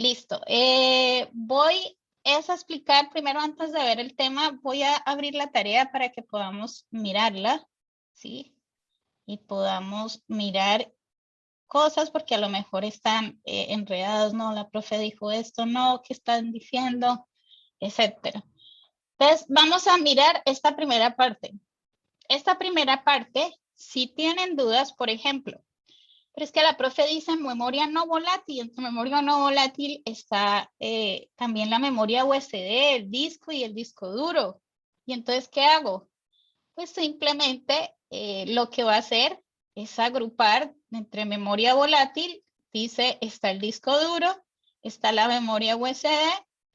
Listo. Voy a explicar primero antes de ver el tema, voy a abrir la tarea para que podamos mirarla, ¿sí? Y podamos mirar cosas porque a lo mejor están enredados, no, la profe dijo esto, no, ¿qué están diciendo? Etcétera. Entonces, vamos a mirar esta primera parte. Esta primera parte, si tienen dudas, por ejemplo, pero es que la profe dice memoria no volátil. Entre memoria no volátil está también la memoria USB, el disco y el disco duro. Y entonces, ¿qué hago? Pues simplemente lo que va a hacer es agrupar entre memoria volátil, dice, está el disco duro, está la memoria USB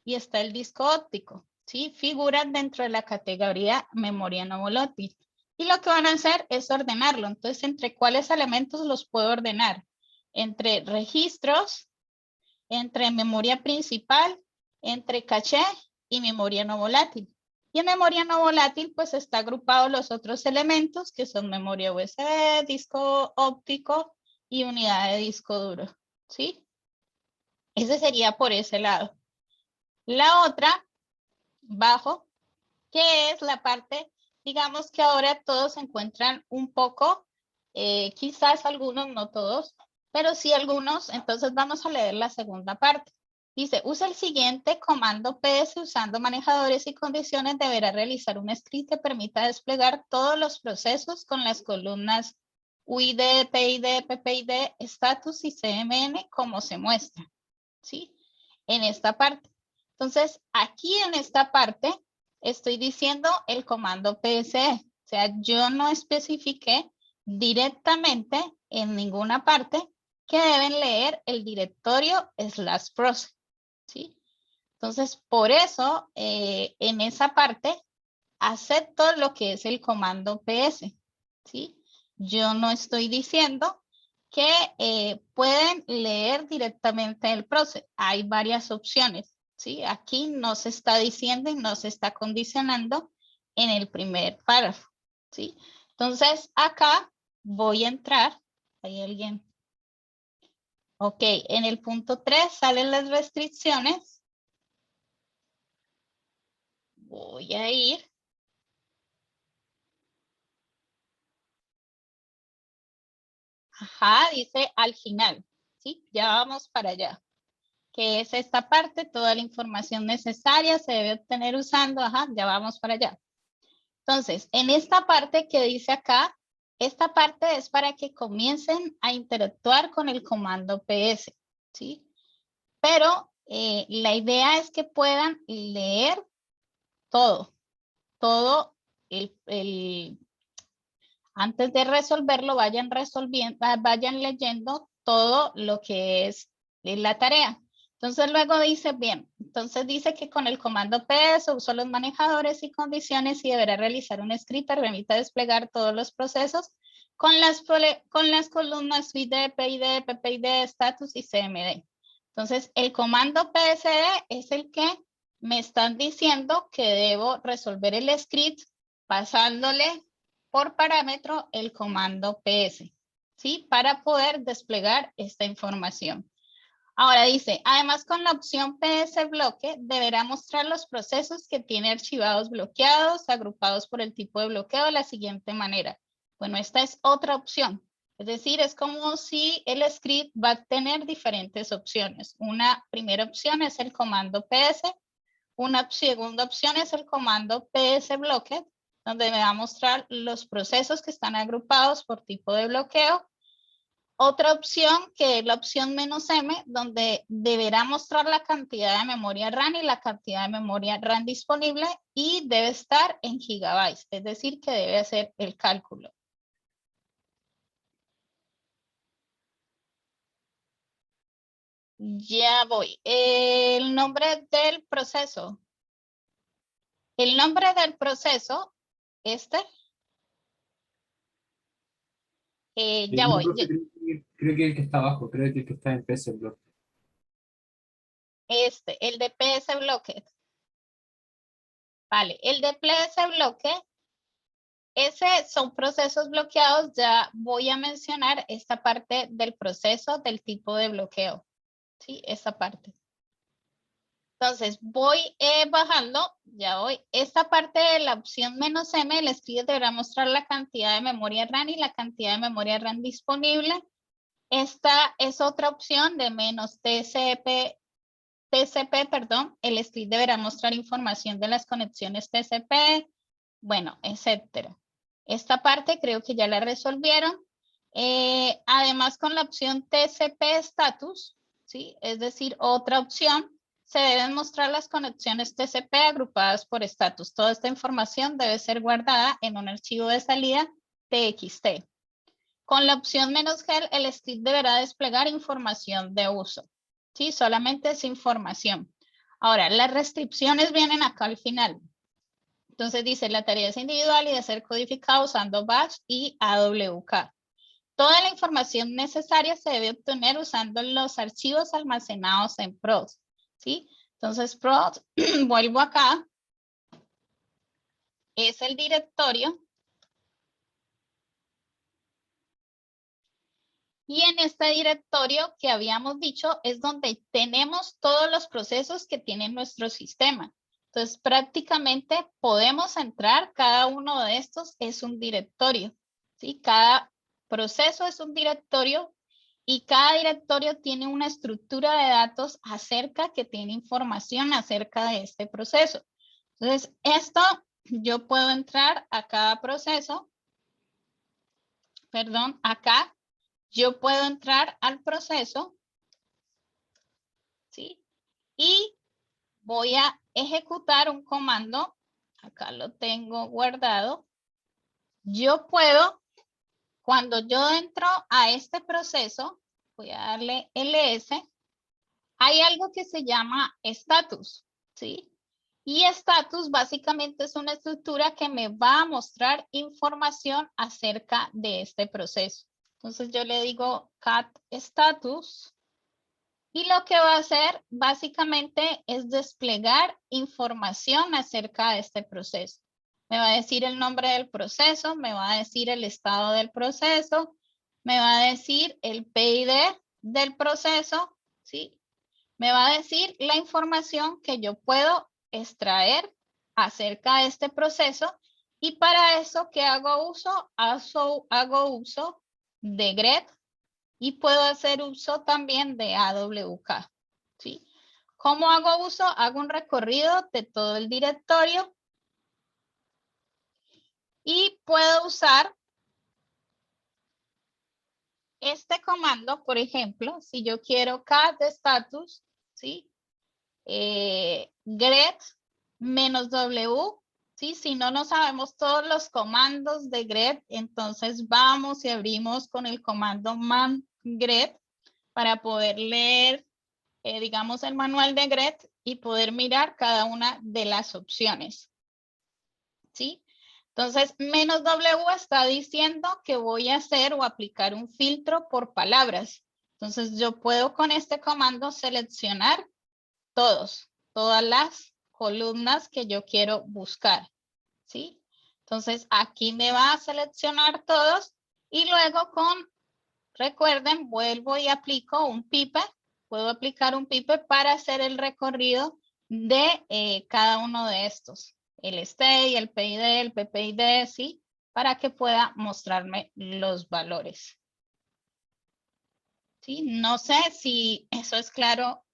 y está el disco óptico, ¿sí? Figuran dentro de la categoría memoria no volátil. Y lo que van a hacer es ordenarlo. Entonces, ¿entre cuáles elementos los puedo ordenar? Entre registros, entre memoria principal, entre caché y memoria no volátil. Y en memoria no volátil, pues está agrupado los otros elementos que son memoria USB, disco óptico y unidad de disco duro, ¿sí? Ese sería por ese lado. La otra, bajo, que es la parte, digamos que ahora todos se encuentran un poco, quizás algunos, no todos, pero sí algunos. Entonces vamos a leer la segunda parte. Dice, usa el siguiente comando PS usando manejadores y condiciones. Deberá realizar un script que permita desplegar todos los procesos con las columnas UID, PID, PPID, status y CMN como se muestra, ¿sí? En esta parte. Entonces, aquí en esta parte estoy diciendo el comando PSE. O sea, yo no especifiqué directamente en ninguna parte que deben leer el directorio /proc, ¿sí? Entonces, por eso, en esa parte, acepto lo que es el comando PS, ¿sí? Yo no estoy diciendo que pueden leer directamente el proceso. Hay varias opciones, ¿sí? Aquí no se está diciendo y no se está condicionando en el primer párrafo, ¿sí? Entonces, acá voy a entrar. ¿Hay alguien? Ok, en el punto 3 salen las restricciones. Voy a ir. Ajá, dice al final, ¿sí? Ya vamos para allá. Que es esta parte, toda la información necesaria se debe obtener usando, ajá, ya vamos para allá. Entonces, en esta parte que dice acá, esta parte es para que comiencen a interactuar con el comando PS, ¿sí? Pero la idea es que puedan leer todo antes de resolverlo, vayan resolviendo, vayan leyendo todo lo que es la tarea. Entonces luego dice, bien, entonces dice que con el comando PS uso los manejadores y condiciones y deberá realizar un script que permita desplegar todos los procesos con las columnas UID, PID, PPID, status y CMD. Entonces el comando PSD es el que me están diciendo que debo resolver el script pasándole por parámetro el comando PS, ¿sí? Para poder desplegar esta información. Ahora dice, además con la opción PS bloque, deberá mostrar los procesos que tiene archivados bloqueados, agrupados por el tipo de bloqueo de la siguiente manera. Bueno, esta es otra opción. Es decir, es como si el script va a tener diferentes opciones. Una primera opción es el comando PS. Una segunda opción es el comando PS bloque, donde me va a mostrar los procesos que están agrupados por tipo de bloqueo. Otra opción, que es la opción "-m", donde deberá mostrar la cantidad de memoria RAM y la cantidad de memoria RAM disponible y debe estar en gigabytes, es decir, que debe hacer el cálculo. Ya voy. El nombre del proceso. El nombre del proceso, ya No, voy. profe, creo que el que está abajo, creo que el que está en PS Block. El de PS bloque. Vale, el de PS bloque, ese son procesos bloqueados. Ya voy a mencionar esta parte del proceso del tipo de bloqueo. Sí, esta parte. Entonces voy bajando, ya voy. Esta parte de la opción "-m", el script deberá mostrar la cantidad de memoria RAM y la cantidad de memoria RAM disponible. Esta es otra opción de "-TCP", perdón. El script deberá mostrar información de las conexiones TCP, bueno, etcétera. Esta parte creo que ya la resolvieron. Además, con la opción TCP status, ¿sí? Es decir, otra opción, se deben mostrar las conexiones TCP agrupadas por estatus. Toda esta información debe ser guardada en un archivo de salida TXT. Con la opción "-gel", el script deberá desplegar información de uso. ¿Sí? Solamente es información. Ahora, las restricciones vienen acá al final. Entonces dice, la tarea es individual y de ser codificada usando Bash y AWK. Toda la información necesaria se debe obtener usando los archivos almacenados en prod. ¿Sí? Entonces prod, vuelvo acá, es el directorio. Y en este directorio que habíamos dicho es donde tenemos todos los procesos que tiene nuestro sistema. Entonces prácticamente podemos entrar, cada uno de estos es un directorio. ¿Sí? Cada proceso es un directorio y cada directorio tiene una estructura de datos que tiene información acerca de este proceso. Entonces esto yo puedo entrar a cada proceso, perdón, acá. Yo puedo entrar al proceso, ¿sí? Y voy a ejecutar un comando. Acá lo tengo guardado. Yo puedo, cuando yo entro a este proceso, voy a darle ls, hay algo que se llama status, ¿sí? Y status básicamente es una estructura que me va a mostrar información acerca de este proceso. Entonces yo le digo cat status. Y lo que va a hacer básicamente es desplegar información acerca de este proceso. Me va a decir el nombre del proceso, me va a decir el estado del proceso, me va a decir el PID del proceso, ¿sí? Me va a decir la información que yo puedo extraer acerca de este proceso y para eso, ¿qué hago uso? Hago uso de grep y puedo hacer uso también de AWK, ¿sí? ¿Cómo hago uso? Hago un recorrido de todo el directorio y puedo usar este comando, por ejemplo, si yo quiero cat status, ¿sí? Get -w, ¿sí? Si no sabemos todos los comandos de grep, entonces vamos y abrimos con el comando man grep para poder leer digamos, el manual de GRET y poder mirar cada una de las opciones. ¿Sí? Entonces, -w está diciendo que voy a hacer o aplicar un filtro por palabras. Entonces, yo puedo con este comando seleccionar todas las columnas que yo quiero buscar. ¿Sí? Entonces, aquí me va a seleccionar todos y luego recuerden, vuelvo y aplico un pipe. Puedo aplicar un pipe para hacer el recorrido de cada uno de estos. El stay, el PID, el PPID, ¿sí? Para que pueda mostrarme los valores. ¿Sí? No sé si eso es claro.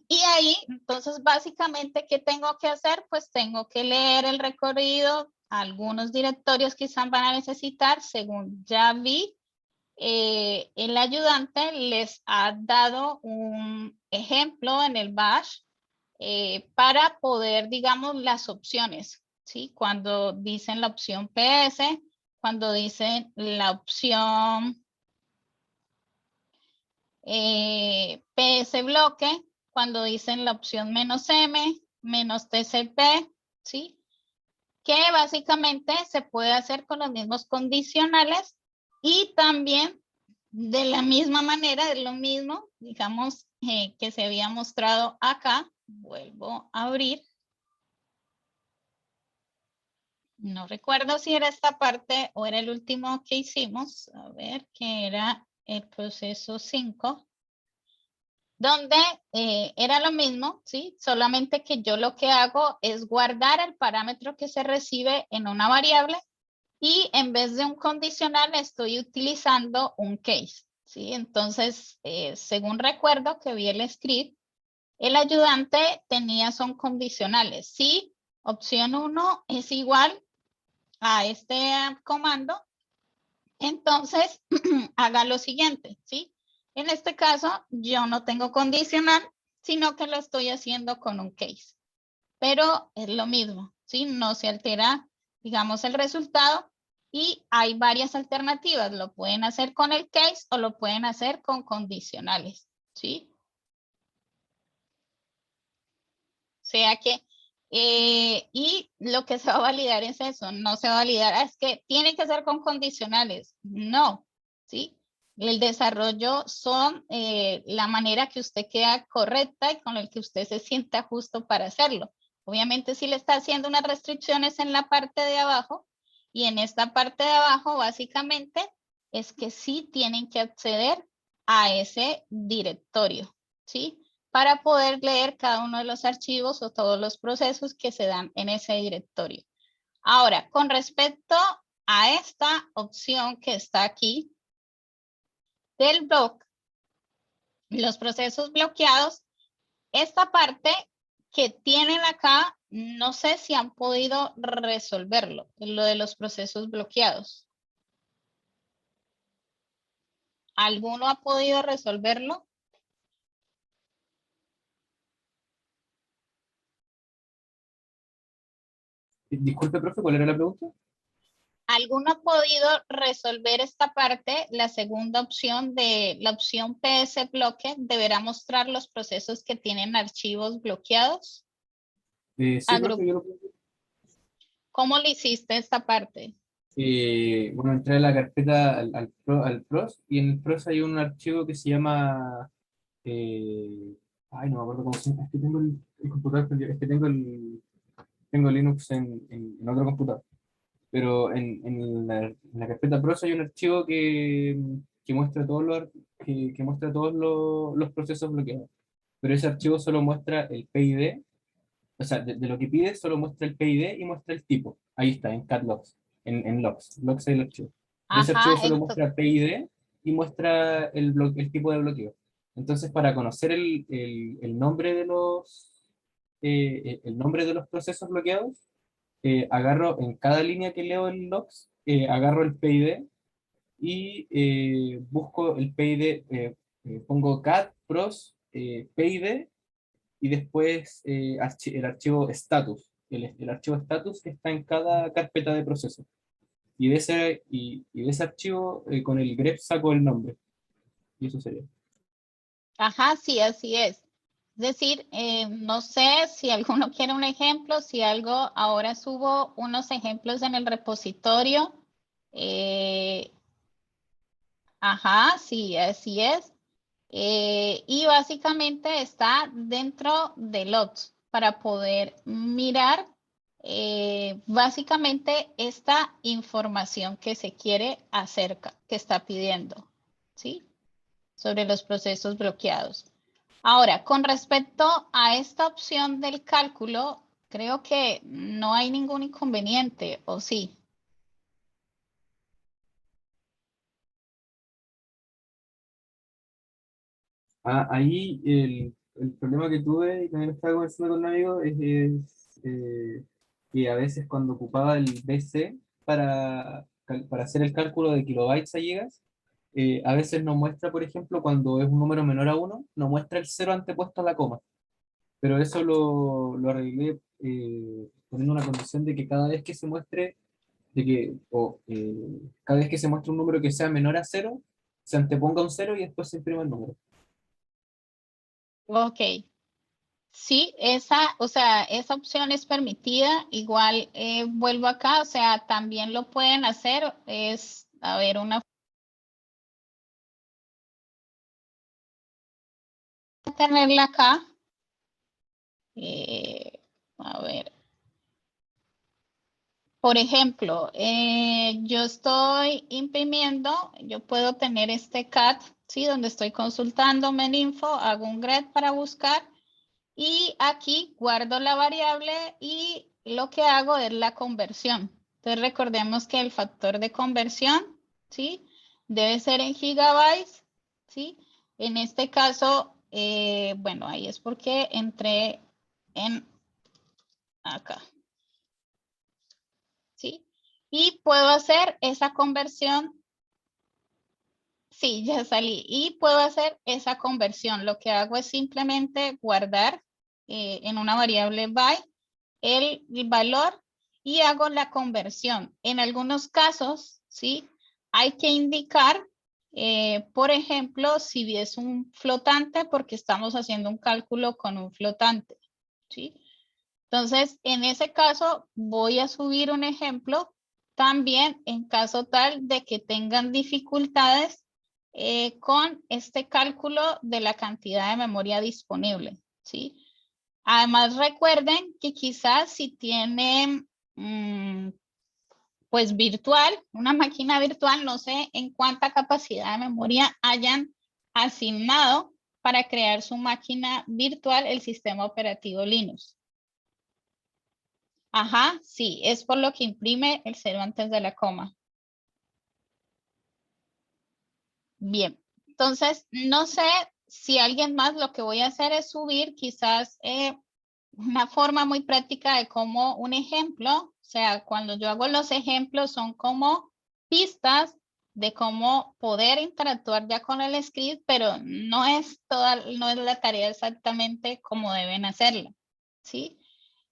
Y ahí, entonces, básicamente, ¿qué tengo que hacer? Pues tengo que leer el recorrido. Algunos directorios quizás van a necesitar, según ya vi, el ayudante les ha dado un ejemplo en el bash para poder, digamos, las opciones, ¿sí? Cuando dicen la opción PS, cuando dicen la opción PS bloque, cuando dicen la opción -m, -tcp, ¿sí? Que básicamente se puede hacer con los mismos condicionales y también de la misma manera, es lo mismo, digamos, que se había mostrado acá. Vuelvo a abrir. No recuerdo si era esta parte o era el último que hicimos. A ver, que era el proceso 5. donde era lo mismo, ¿sí? Solamente que yo lo que hago es guardar el parámetro que se recibe en una variable y en vez de un condicional estoy utilizando un case, ¿sí? Entonces, según recuerdo que vi el script, el ayudante tenía son condicionales. Si opción 1 es igual a este comando, entonces haga lo siguiente, ¿sí? En este caso, yo no tengo condicional, sino que lo estoy haciendo con un case. Pero es lo mismo, ¿sí? No se altera, digamos, el resultado y hay varias alternativas. Lo pueden hacer con el case o lo pueden hacer con condicionales, ¿sí? O sea que, y lo que se va a validar es eso, no se va a validar, es que tiene que ser con condicionales, no, ¿sí? El desarrollo son la manera que usted queda correcta y con el que usted se sienta justo para hacerlo. Obviamente si le está haciendo unas restricciones en la parte de abajo y en esta parte de abajo básicamente es que sí tienen que acceder a ese directorio, ¿sí? Para poder leer cada uno de los archivos o todos los procesos que se dan en ese directorio. Ahora, con respecto a esta opción que está aquí del block, los procesos bloqueados, esta parte que tienen acá, no sé si han podido resolverlo, lo de los procesos bloqueados. ¿Alguno ha podido resolverlo? Disculpe, profe, ¿cuál era la pregunta? ¿Alguno ha podido resolver esta parte? La segunda opción de la opción PS bloque deberá mostrar los procesos que tienen archivos bloqueados. Sí, profe, yo lo pregunté. ¿Cómo le hiciste esta parte? Bueno, entré a la carpeta al PROS y en el PROS hay un archivo que se llama. Ay, no me acuerdo cómo se llama. Es que tengo el computador prendido, es que tengo Linux en otro computador. Pero en la carpeta PROS hay un archivo que muestra que muestra todos los procesos bloqueados. Pero ese archivo solo muestra el PID, o sea, de lo que pide solo muestra el PID y muestra el tipo. Ahí está, en cat logs, en logs. Logs es el archivo. Pero ese archivo Ajá, solo muestra PID y muestra el tipo de bloqueo. Entonces, para conocer el nombre el nombre de los procesos bloqueados, agarro en cada línea que leo en logs, agarro el PID y busco el PID, pongo cat pros PID y después el archivo status. El archivo status está en cada carpeta de proceso. Y de ese archivo, con el grep saco el nombre. Y eso sería. ajá, sí, así es. Es decir, no sé si alguno quiere un ejemplo, si algo, ahora subo unos ejemplos en el repositorio. Eh, ajá, sí, así es. Y básicamente está dentro de logs para poder mirar básicamente esta información que se quiere acerca, que está pidiendo, ¿sí? Sobre los procesos bloqueados. Ahora, con respecto a esta opción del cálculo, creo que no hay ningún inconveniente, ¿o sí? Ahí el problema que tuve, y también estaba conversando con un amigo, que a veces cuando ocupaba el BC para hacer el cálculo de kilobytes a gigas, a veces no muestra, por ejemplo, cuando es un número menor a uno, no muestra el cero antepuesto a la coma. Pero eso lo arreglé poniendo una condición de que cada vez que se muestre, cada vez que se muestre un número que sea menor a cero, se anteponga un cero y después se imprima el número. Ok. Sí, esa, o sea, esa opción es permitida. Igual vuelvo acá, o sea, también lo pueden hacer. Es, a ver, una tenerla acá. Eh, a ver, por ejemplo, yo estoy imprimiendo, yo puedo tener este cat ¿sí? Donde estoy consultando Meninfo, hago un get para buscar y aquí guardo la variable y lo que hago es la conversión. Entonces recordemos que el factor de conversión, ¿sí? Debe ser en gigabytes, ¿sí? En este caso, bueno, ahí es porque entré en acá, ¿sí? Y puedo hacer esa conversión. Sí, ya salí y puedo hacer esa conversión. Lo que hago es simplemente guardar en una variable byte el valor y hago la conversión. En algunos casos, ¿sí? Hay que indicar, por ejemplo, si es un flotante porque estamos haciendo un cálculo con un flotante, ¿sí? Entonces, en ese caso, voy a subir un ejemplo también en caso tal de que tengan dificultades con este cálculo de la cantidad de memoria disponible, ¿sí? Además, recuerden que quizás si tienen, pues virtual, una máquina virtual, no sé en cuánta capacidad de memoria hayan asignado para crear su máquina virtual el sistema operativo Linux. Ajá, sí, es por lo que imprime el cero antes de la coma. Bien, entonces no sé si alguien más lo que voy a hacer es subir quizás una forma muy práctica de cómo un ejemplo, o sea, cuando yo hago los ejemplos son como pistas de cómo poder interactuar ya con el script, pero no es no es la tarea exactamente como deben hacerla, ¿sí?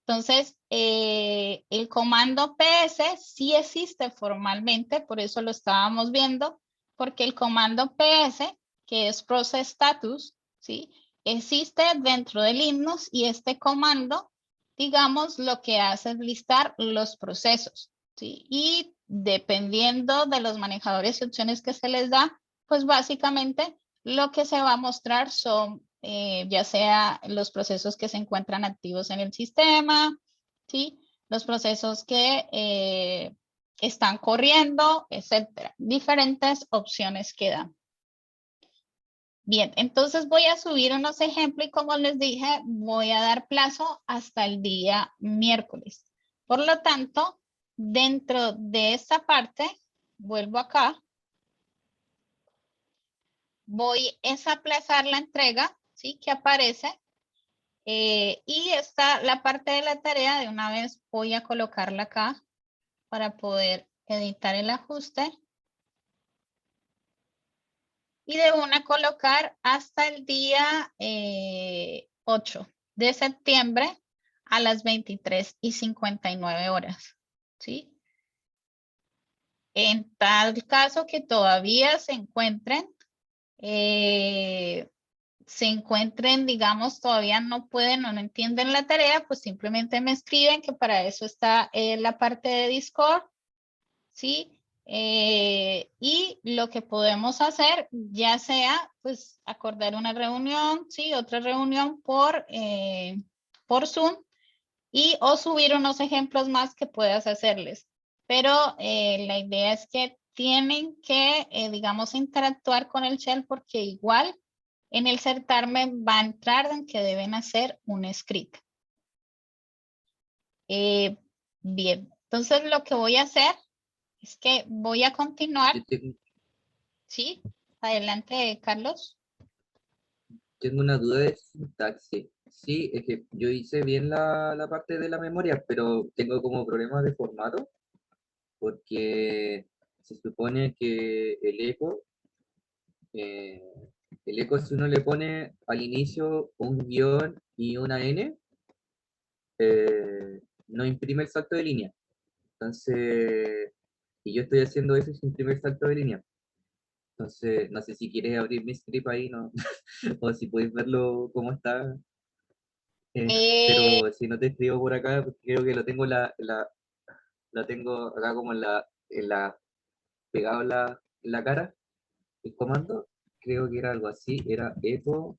Entonces, el comando PS sí existe formalmente, por eso lo estábamos viendo, porque el comando PS, que es Process Status, ¿sí? Existe dentro del Linux y este comando, digamos, lo que hace es listar los procesos, ¿sí? Y dependiendo de los manejadores y opciones que se les da, pues básicamente lo que se va a mostrar son ya sea los procesos que se encuentran activos en el sistema, ¿sí? Los procesos que están corriendo, etcétera. Diferentes opciones que dan. Bien, entonces voy a subir unos ejemplos y como les dije, voy a dar plazo hasta el día miércoles. Por lo tanto, dentro de esta parte, vuelvo acá, voy a aplazar la entrega, ¿sí? Que aparece. Y está la parte de la tarea, de una vez voy a colocarla acá para poder editar el ajuste. Y de una colocar hasta el día 8 de septiembre a las 23:59 horas. ¿Sí? En tal caso que todavía se encuentren, digamos, todavía no pueden o no entienden la tarea, pues simplemente me escriben que para eso está la parte de Discord, ¿sí? Y lo que podemos hacer, ya sea, pues, acordar una reunión, ¿sí? Otra reunión por Zoom y o subir unos ejemplos más que puedas hacerles. Pero la idea es que tienen que, digamos, interactuar con el shell porque igual en el certamen va a entrar en que deben hacer un script. Bien, entonces lo que voy a hacer es que voy a continuar. Sí, adelante, Carlos. Tengo una duda de sintaxis. Sí, es que yo hice bien la parte de la memoria, pero tengo como problemas de formato, porque se supone que eh, el eco si uno le pone al inicio un guión y una N, no imprime el salto de línea. Entonces, y yo estoy haciendo eso sin imprimir el salto de línea. Entonces, no sé si quieres abrir mi script ahí, ¿no? O si puedes verlo cómo está. Eh, Pero si no te escribo por acá, porque creo que lo tengo la tengo acá como pegado en la cara, el comando. Creo que era algo así, era echo,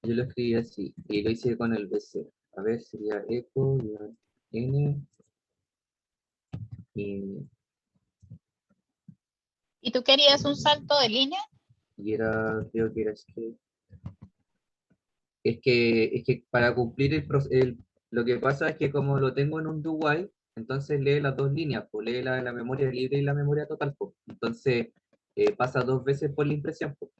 yo lo escribí así, y lo hice con el BC. A ver, sería echo, N, y ¿Y tú querías un salto de línea? Y era, creo que era es que para cumplir lo que pasa es que como lo tengo en un do while, entonces lee las dos líneas, pues lee la memoria libre y la memoria total, pues. Entonces pasa dos veces por la impresión, pues.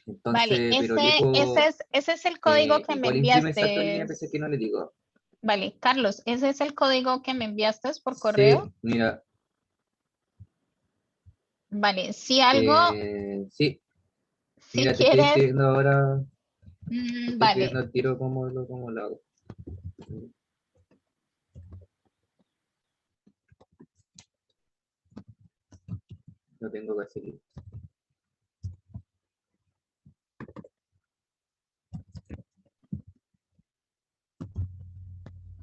Vale, Entonces, pero yo puedo, ese es el código que me igual imprime exacto en enviaste. línea, pensé que no le digo. Vale, Carlos, ese es el código que me enviaste por correo. Sí, mira, Vale, si algo, sí, si mira, te estoy quieres, escribiendo ahora, te estoy escribiendo vale, al tiro cómo lo hago. Lo tengo que seguir.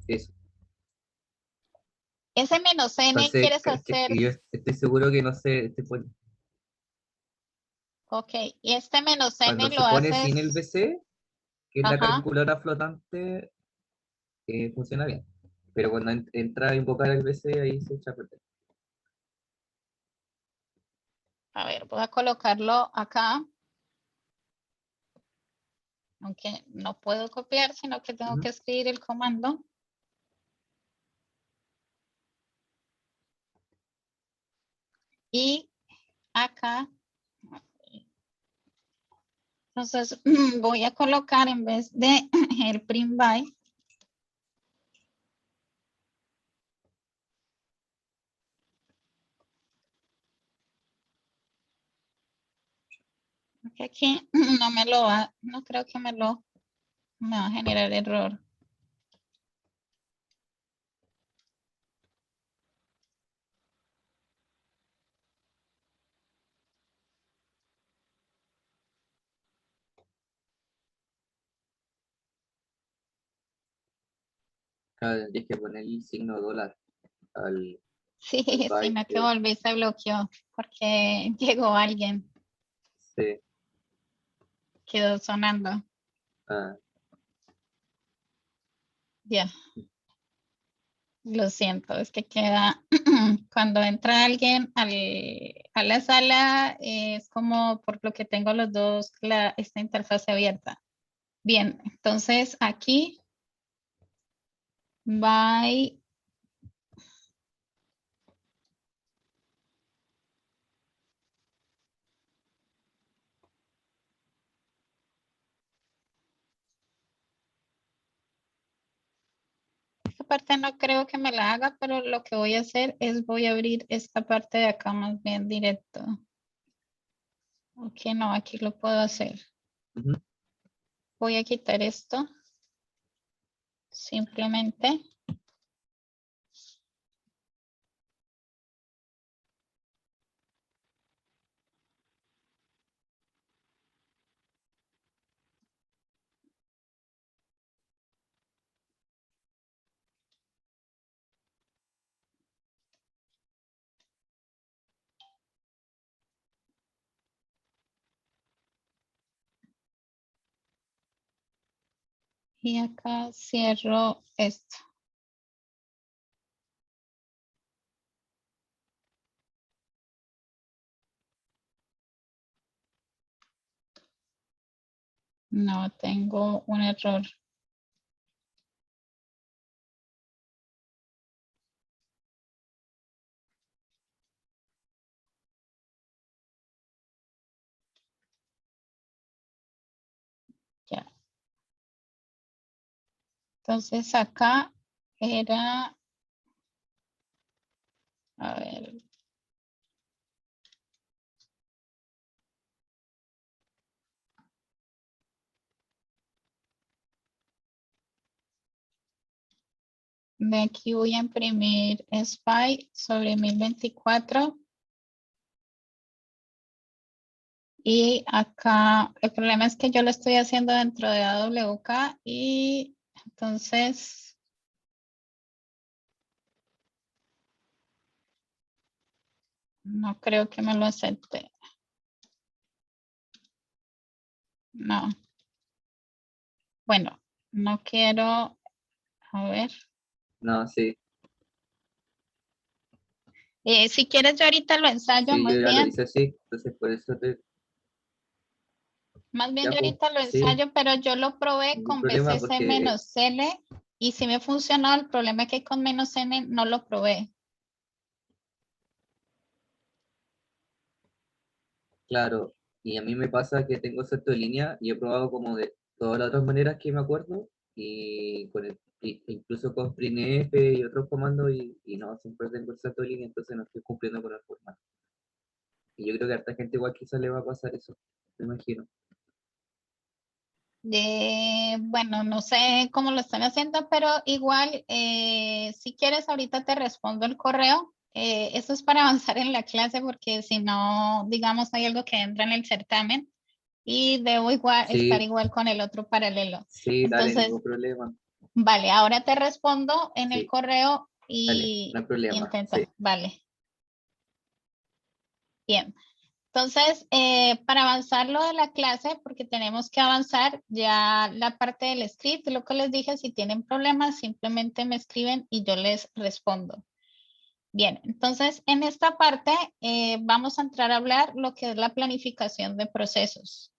Eso. ese menos n Entonces, quieres hacer, yo estoy seguro que no sé, ok, y este menos cuando n lo se pone sin el haces, BC, que es la ajá, calculadora flotante, funciona bien. Pero cuando entra a invocar el BC, ahí se echa a perder. a ver, voy a colocarlo acá, aunque no puedo copiar, sino que tengo Ujú. que escribir el comando. Y acá, entonces voy a colocar en vez de el print by, porque aquí no me lo va, no creo que me va a generar error. Claro, tendrías que poner el signo dólar al, Sí, al byte. sino que volví se bloqueó porque llegó alguien, Sí. quedó sonando. Ah, Ya, lo siento, es que queda, cuando entra alguien a la sala, es como por lo que tengo los dos, esta interfaz abierta. Bien, entonces aquí by esta parte no creo que me la haga, pero lo que voy a hacer es voy a abrir esta parte de acá más bien directo. Ok, no, aquí lo puedo hacer. ujú. Voy a quitar esto. Simplemente. Y acá cierro esto. No tengo un error. Ya. Entonces acá era, a ver, de aquí voy a imprimir SPY sobre 1024. Y acá el problema es que yo lo estoy haciendo dentro de AWK y entonces no creo que me lo acepte. No. Bueno, no quiero, a ver. No, sí, Si quieres yo ahorita lo ensayo sí, yo más ya lo bien. hice así, entonces por eso Más bien Ya, yo pues, ahorita lo sí, ensayo, pero yo lo probé ningún con problema porque, BCC-L y sí me funcionó. El problema es que con -N no lo probé. claro, y a mí me pasa que tengo salto de línea y he probado como de todas las otras maneras que me acuerdo y incluso con PRINF y otros comandos y no, siempre tengo el salto de línea, entonces no estoy cumpliendo con el formato. Y yo creo que a harta gente igual quizás le va a pasar eso, me imagino. Bueno, no sé cómo lo están haciendo, pero igual, si quieres, ahorita te respondo el correo. Eso es para avanzar en la clase, porque si no, digamos, hay algo que entra en el certamen y debo estar Sí, igual con el otro paralelo. sí, dale, Entonces, ningún problema. vale, ahora te respondo en el Sí, correo dale, no y hay problema. Sí, intenta. Vale, bien. Entonces, para avanzar lo de la clase, porque tenemos que avanzar ya la parte del script, lo que les dije, si tienen problemas, simplemente me escriben y yo les respondo. Bien, entonces en esta parte vamos a entrar a hablar lo que es la planificación de procesos.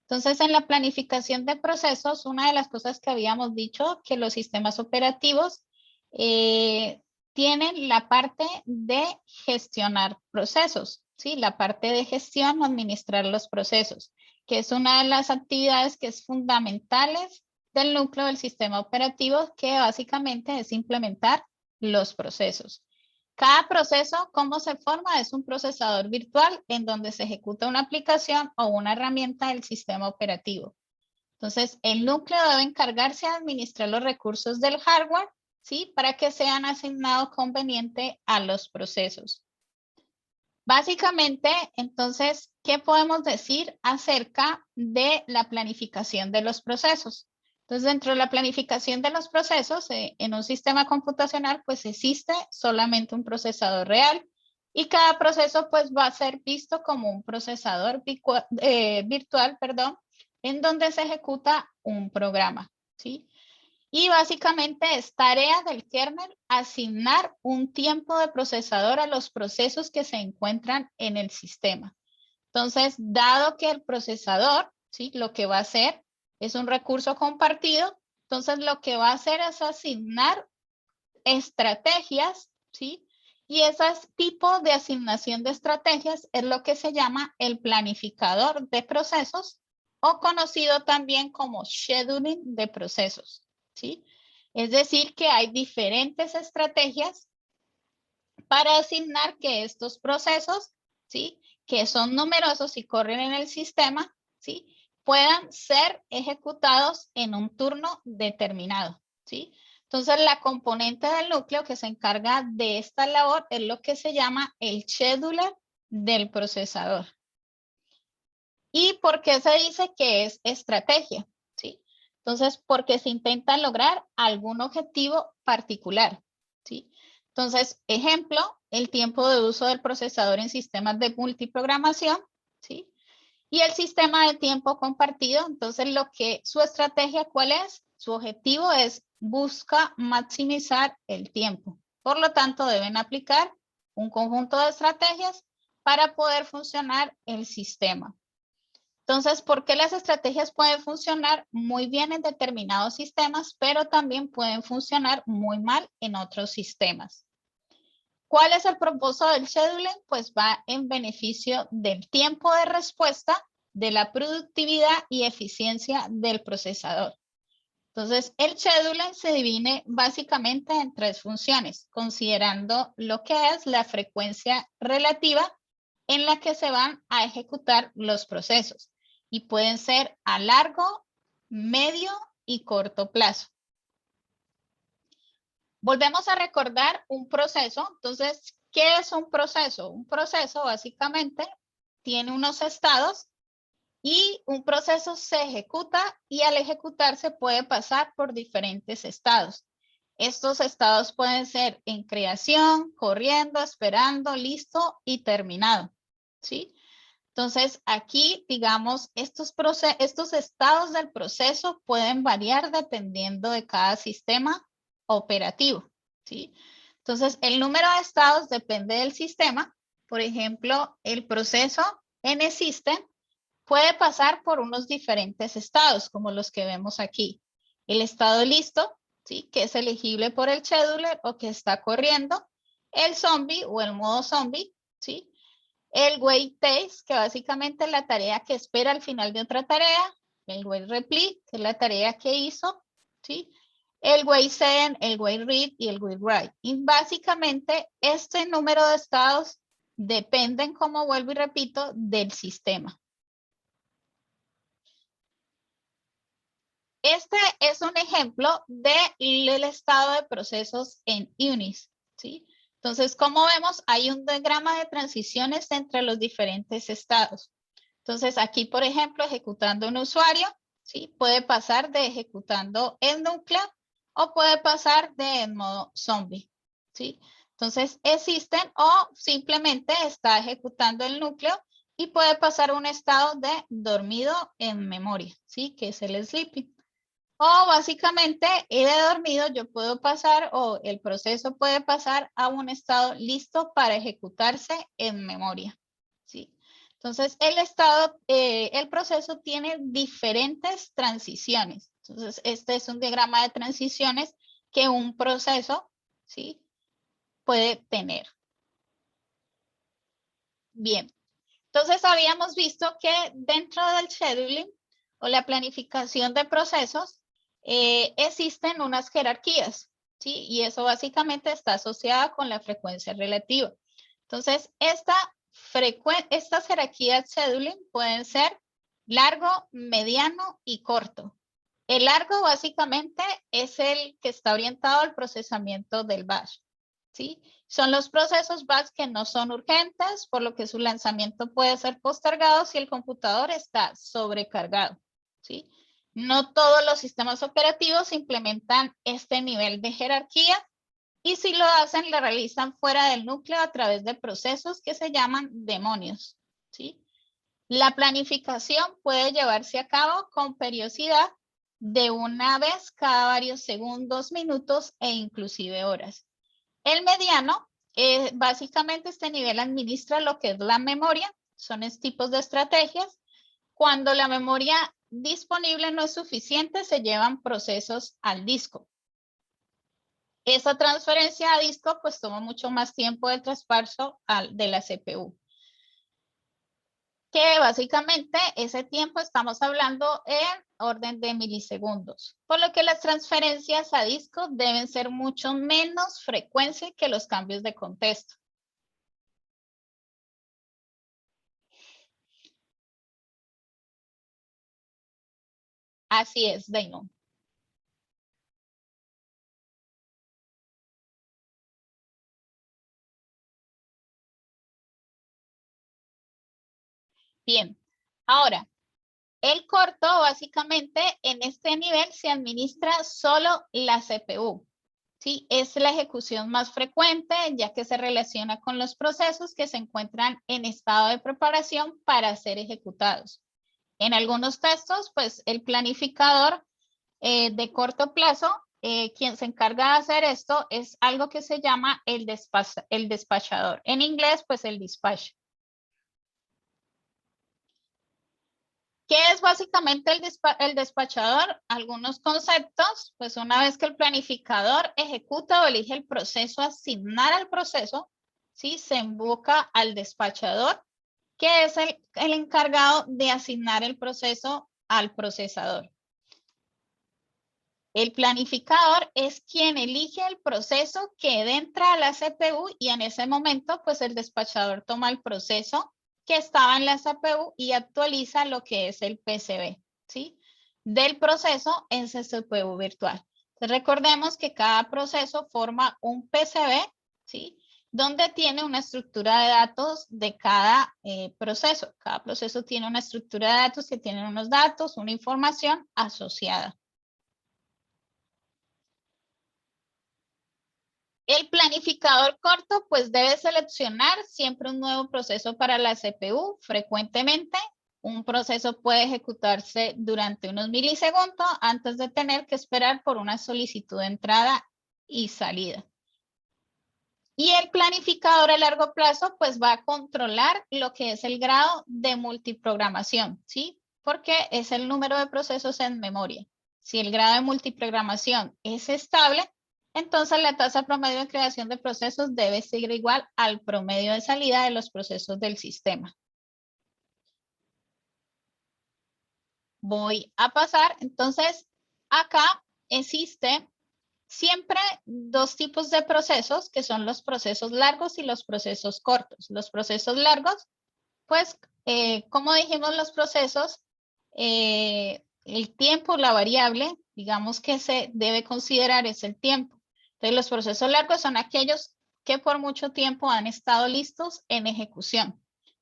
Entonces, en la planificación de procesos, una de las cosas que habíamos dicho, que los sistemas operativos tienen la parte de gestionar procesos, ¿sí? La parte de gestión o administrar los procesos, que es una de las actividades que es fundamentales del núcleo del sistema operativo, que básicamente es implementar los procesos. Cada proceso, ¿cómo se forma? Es un procesador virtual en donde se ejecuta una aplicación o una herramienta del sistema operativo. Entonces, el núcleo debe encargarse de administrar los recursos del hardware, ¿sí? Para que sean asignados conveniente a los procesos. Básicamente, entonces, ¿qué podemos decir acerca de la planificación de los procesos? Entonces, dentro de la planificación de los procesos, en un sistema computacional, pues existe solamente un procesador real y cada proceso pues va a ser visto como un procesador virtual, perdón, en donde se ejecuta un programa, ¿sí? Y básicamente es tarea del kernel asignar un tiempo de procesador a los procesos que se encuentran en el sistema. Entonces, dado que el procesador, ¿sí? Lo que va a hacer es un recurso compartido, entonces lo que va a hacer es asignar estrategias, ¿sí? Y ese tipo de asignación de estrategias es lo que se llama el planificador de procesos o conocido también como scheduling de procesos, ¿sí? Es decir, que hay diferentes estrategias para asignar que estos procesos, ¿sí? Que son numerosos y corren en el sistema, ¿sí? Puedan ser ejecutados en un turno determinado, ¿sí? Entonces, la componente del núcleo que se encarga de esta labor es lo que se llama el scheduler del procesador. ¿Y por qué se dice que es estrategia? ¿Sí? Entonces, porque se intenta lograr algún objetivo particular, ¿sí? Entonces, ejemplo, el tiempo de uso del procesador en sistemas de multiprogramación, ¿sí? Y el sistema de tiempo compartido, entonces su estrategia, ¿cuál es? Su objetivo es busca maximizar el tiempo. Por lo tanto, deben aplicar un conjunto de estrategias para poder funcionar el sistema. Entonces, ¿por qué las estrategias pueden funcionar muy bien en determinados sistemas, pero también pueden funcionar muy mal en otros sistemas? ¿Cuál es el propósito del scheduling? Pues va en beneficio del tiempo de respuesta, de la productividad y eficiencia del procesador. Entonces, el scheduling se divide básicamente en tres funciones, considerando lo que es la frecuencia relativa en la que se van a ejecutar los procesos y pueden ser a largo, medio y corto plazo. Volvemos a recordar un proceso. Entonces, ¿qué es un proceso? Un proceso básicamente tiene unos estados y un proceso se ejecuta y al ejecutarse puede pasar por diferentes estados. Estos estados pueden ser en creación, corriendo, esperando, listo y terminado, ¿sí? Entonces, aquí, digamos, estos estados del proceso pueden variar dependiendo de cada sistema operativo, ¿sí? Entonces, el número de estados depende del sistema. Por ejemplo, el proceso NSystem puede pasar por unos diferentes estados, como los que vemos aquí. El estado listo, ¿sí? Que es elegible por el scheduler o que está corriendo. El zombie o el modo zombie, ¿sí? El wait task, que básicamente es la tarea que espera al final de otra tarea. El wait replete, que es la tarea que hizo, ¿sí? El wait send, el wait read y el wait write. Y básicamente este número de estados dependen, como vuelvo y repito, del sistema. Este es un ejemplo del estado de procesos en Unix, ¿sí? Entonces, como vemos, hay un diagrama de transiciones entre los diferentes estados. Entonces, aquí, por ejemplo, ejecutando un usuario, ¿sí? Puede pasar de ejecutando el núcleo o puede pasar de en modo zombie, ¿sí? Entonces, existen o simplemente está ejecutando el núcleo y puede pasar un estado de dormido en memoria, ¿sí? Que es el sleeping. O básicamente, de dormido yo puedo pasar o el proceso puede pasar a un estado listo para ejecutarse en memoria, ¿sí? Entonces, el proceso tiene diferentes transiciones. Entonces, este es un diagrama de transiciones que un proceso, ¿sí? Puede tener. Bien. Entonces, habíamos visto que dentro del scheduling o la planificación de procesos, existen unas jerarquías, ¿sí? Y eso básicamente está asociada con la frecuencia relativa. Entonces, estas jerarquías scheduling pueden ser largo, mediano y corto. El largo básicamente es el que está orientado al procesamiento del batch, ¿sí? Son los procesos batch que no son urgentes, por lo que su lanzamiento puede ser postergado si el computador está sobrecargado, ¿sí? No todos los sistemas operativos implementan este nivel de jerarquía y si lo hacen, lo realizan fuera del núcleo a través de procesos que se llaman demonios, ¿sí? La planificación puede llevarse a cabo con periodicidad de una vez cada varios segundos, minutos e inclusive horas. El mediano, básicamente este nivel administra lo que es la memoria, son tipos de estrategias. Cuando la memoria disponible no es suficiente, se llevan procesos al disco. Esa transferencia a disco pues toma mucho más tiempo de traspaso de la CPU. Que básicamente ese tiempo estamos hablando en orden de milisegundos, por lo que las transferencias a disco deben ser mucho menos frecuentes que los cambios de contexto. Así es, Deino. Bien, ahora, el corto básicamente en este nivel se administra solo la CPU. ¿Sí? Es la ejecución más frecuente ya que se relaciona con los procesos que se encuentran en estado de preparación para ser ejecutados. En algunos textos, pues el planificador de corto plazo, quien se encarga de hacer esto es algo que se llama el despachador. En inglés, pues el dispatch. ¿Qué es básicamente el despachador? Algunos conceptos, pues una vez que el planificador ejecuta o elige el proceso, asignar al proceso, ¿sí? Se invoca al despachador, que es el encargado de asignar el proceso al procesador. El planificador es quien elige el proceso que entra a la CPU y en ese momento, pues el despachador toma el proceso que estaba en la CPU y actualiza lo que es el PCB, ¿sí? Del proceso en su CPU virtual. Entonces, recordemos que cada proceso forma un PCB, ¿sí? Donde tiene una estructura de datos de cada proceso. Cada proceso tiene una estructura de datos que tienen unos datos, una información asociada. El planificador corto, pues debe seleccionar siempre un nuevo proceso para la CPU. Frecuentemente, un proceso puede ejecutarse durante unos milisegundos antes de tener que esperar por una solicitud de entrada y salida. Y el planificador a largo plazo, pues va a controlar lo que es el grado de multiprogramación, ¿sí? Porque es el número de procesos en memoria. Si el grado de multiprogramación es estable, entonces la tasa promedio de creación de procesos debe ser igual al promedio de salida de los procesos del sistema. Voy a pasar, entonces, acá existe siempre dos tipos de procesos, que son los procesos largos y los procesos cortos. Los procesos largos, pues, como dijimos, los procesos, el tiempo, la variable, digamos que se debe considerar es el tiempo. Entonces, los procesos largos son aquellos que por mucho tiempo han estado listos en ejecución.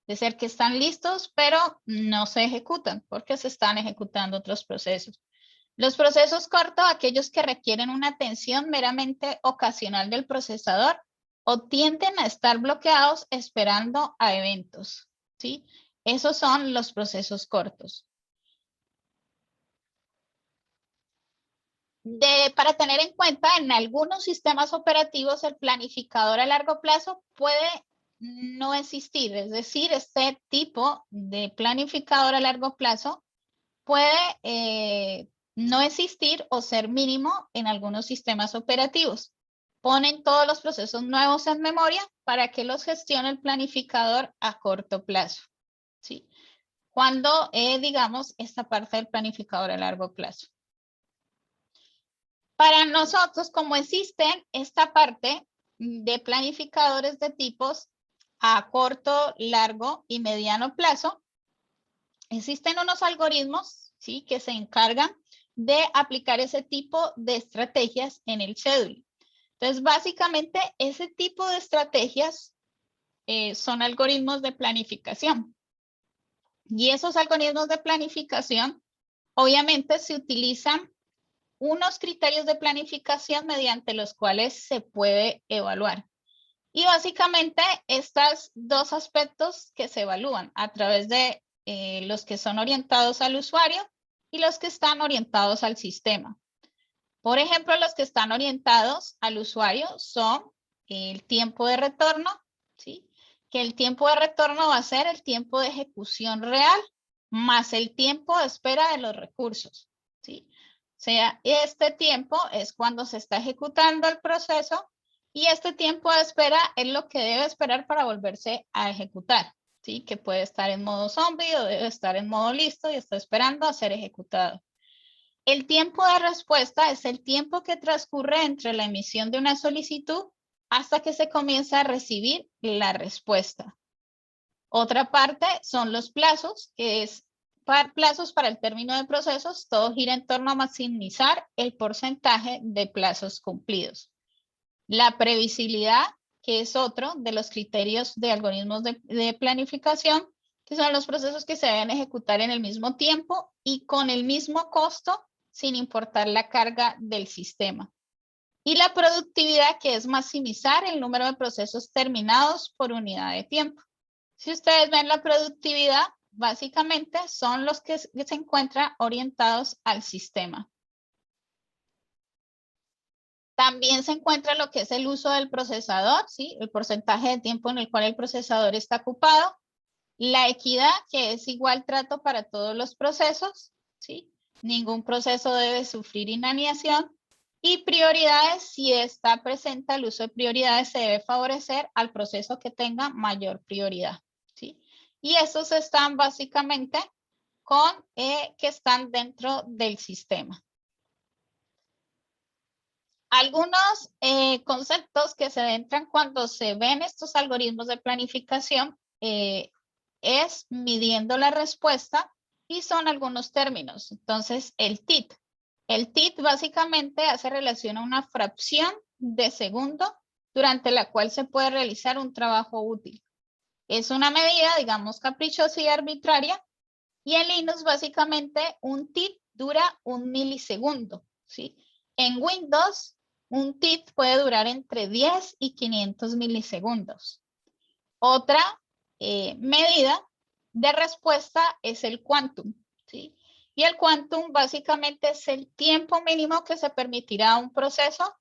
De ser que están listos, pero no se ejecutan porque se están ejecutando otros procesos. Los procesos cortos, aquellos que requieren una atención meramente ocasional del procesador o tienden a estar bloqueados esperando a eventos, ¿sí? Esos son los procesos cortos. Para tener en cuenta, en algunos sistemas operativos el planificador a largo plazo puede no existir, es decir, este tipo de planificador a largo plazo puede no existir o ser mínimo en algunos sistemas operativos. Ponen todos los procesos nuevos en memoria para que los gestione el planificador a corto plazo, ¿sí? Cuando, digamos, esta parte del planificador a largo plazo. Para nosotros, como existen esta parte de planificadores de tipos a corto, largo y mediano plazo, existen unos algoritmos, ¿sí?, que se encargan de aplicar ese tipo de estrategias en el scheduling. Entonces, básicamente, ese tipo de estrategias son algoritmos de planificación. Y esos algoritmos de planificación, obviamente, se utilizan unos criterios de planificación mediante los cuales se puede evaluar. Y básicamente, estos dos aspectos que se evalúan a través de los que son orientados al usuario y los que están orientados al sistema. Por ejemplo, los que están orientados al usuario son el tiempo de retorno, ¿sí? Que el tiempo de retorno va a ser el tiempo de ejecución real más el tiempo de espera de los recursos, ¿sí? O sea, este tiempo es cuando se está ejecutando el proceso y este tiempo de espera es lo que debe esperar para volverse a ejecutar, ¿sí? Que puede estar en modo zombie o debe estar en modo listo y está esperando a ser ejecutado. El tiempo de respuesta es el tiempo que transcurre entre la emisión de una solicitud hasta que se comienza a recibir la respuesta. Otra parte son los plazos, que es plazos para el término de procesos. Todo gira en torno a maximizar el porcentaje de plazos cumplidos. La previsibilidad, que es otro de los criterios de algoritmos de planificación, que son los procesos que se deben ejecutar en el mismo tiempo y con el mismo costo, sin importar la carga del sistema. Y la productividad, que es maximizar el número de procesos terminados por unidad de tiempo. Si ustedes ven la productividad, básicamente son los que se encuentran orientados al sistema. También se encuentra lo que es el uso del procesador, ¿sí? El porcentaje de tiempo en el cual el procesador está ocupado. La equidad, que es igual trato para todos los procesos, ¿sí? Ningún proceso debe sufrir inanición. Y prioridades, si está presente el uso de prioridades, se debe favorecer al proceso que tenga mayor prioridad, ¿sí? Y estos están básicamente con que están dentro del sistema. Algunos conceptos que se entran cuando se ven estos algoritmos de planificación es midiendo la respuesta y son algunos términos. Entonces, el TIT. El TIT básicamente hace relación a una fracción de segundo durante la cual se puede realizar un trabajo útil. Es una medida, digamos, caprichosa y arbitraria. Y en Linux, básicamente, un TIT dura 1 milisegundo, ¿sí? En Windows, un TIT puede durar entre 10 y 500 milisegundos. Otra medida de respuesta es el quantum, ¿sí? Y el quantum básicamente es el tiempo mínimo que se permitirá a un proceso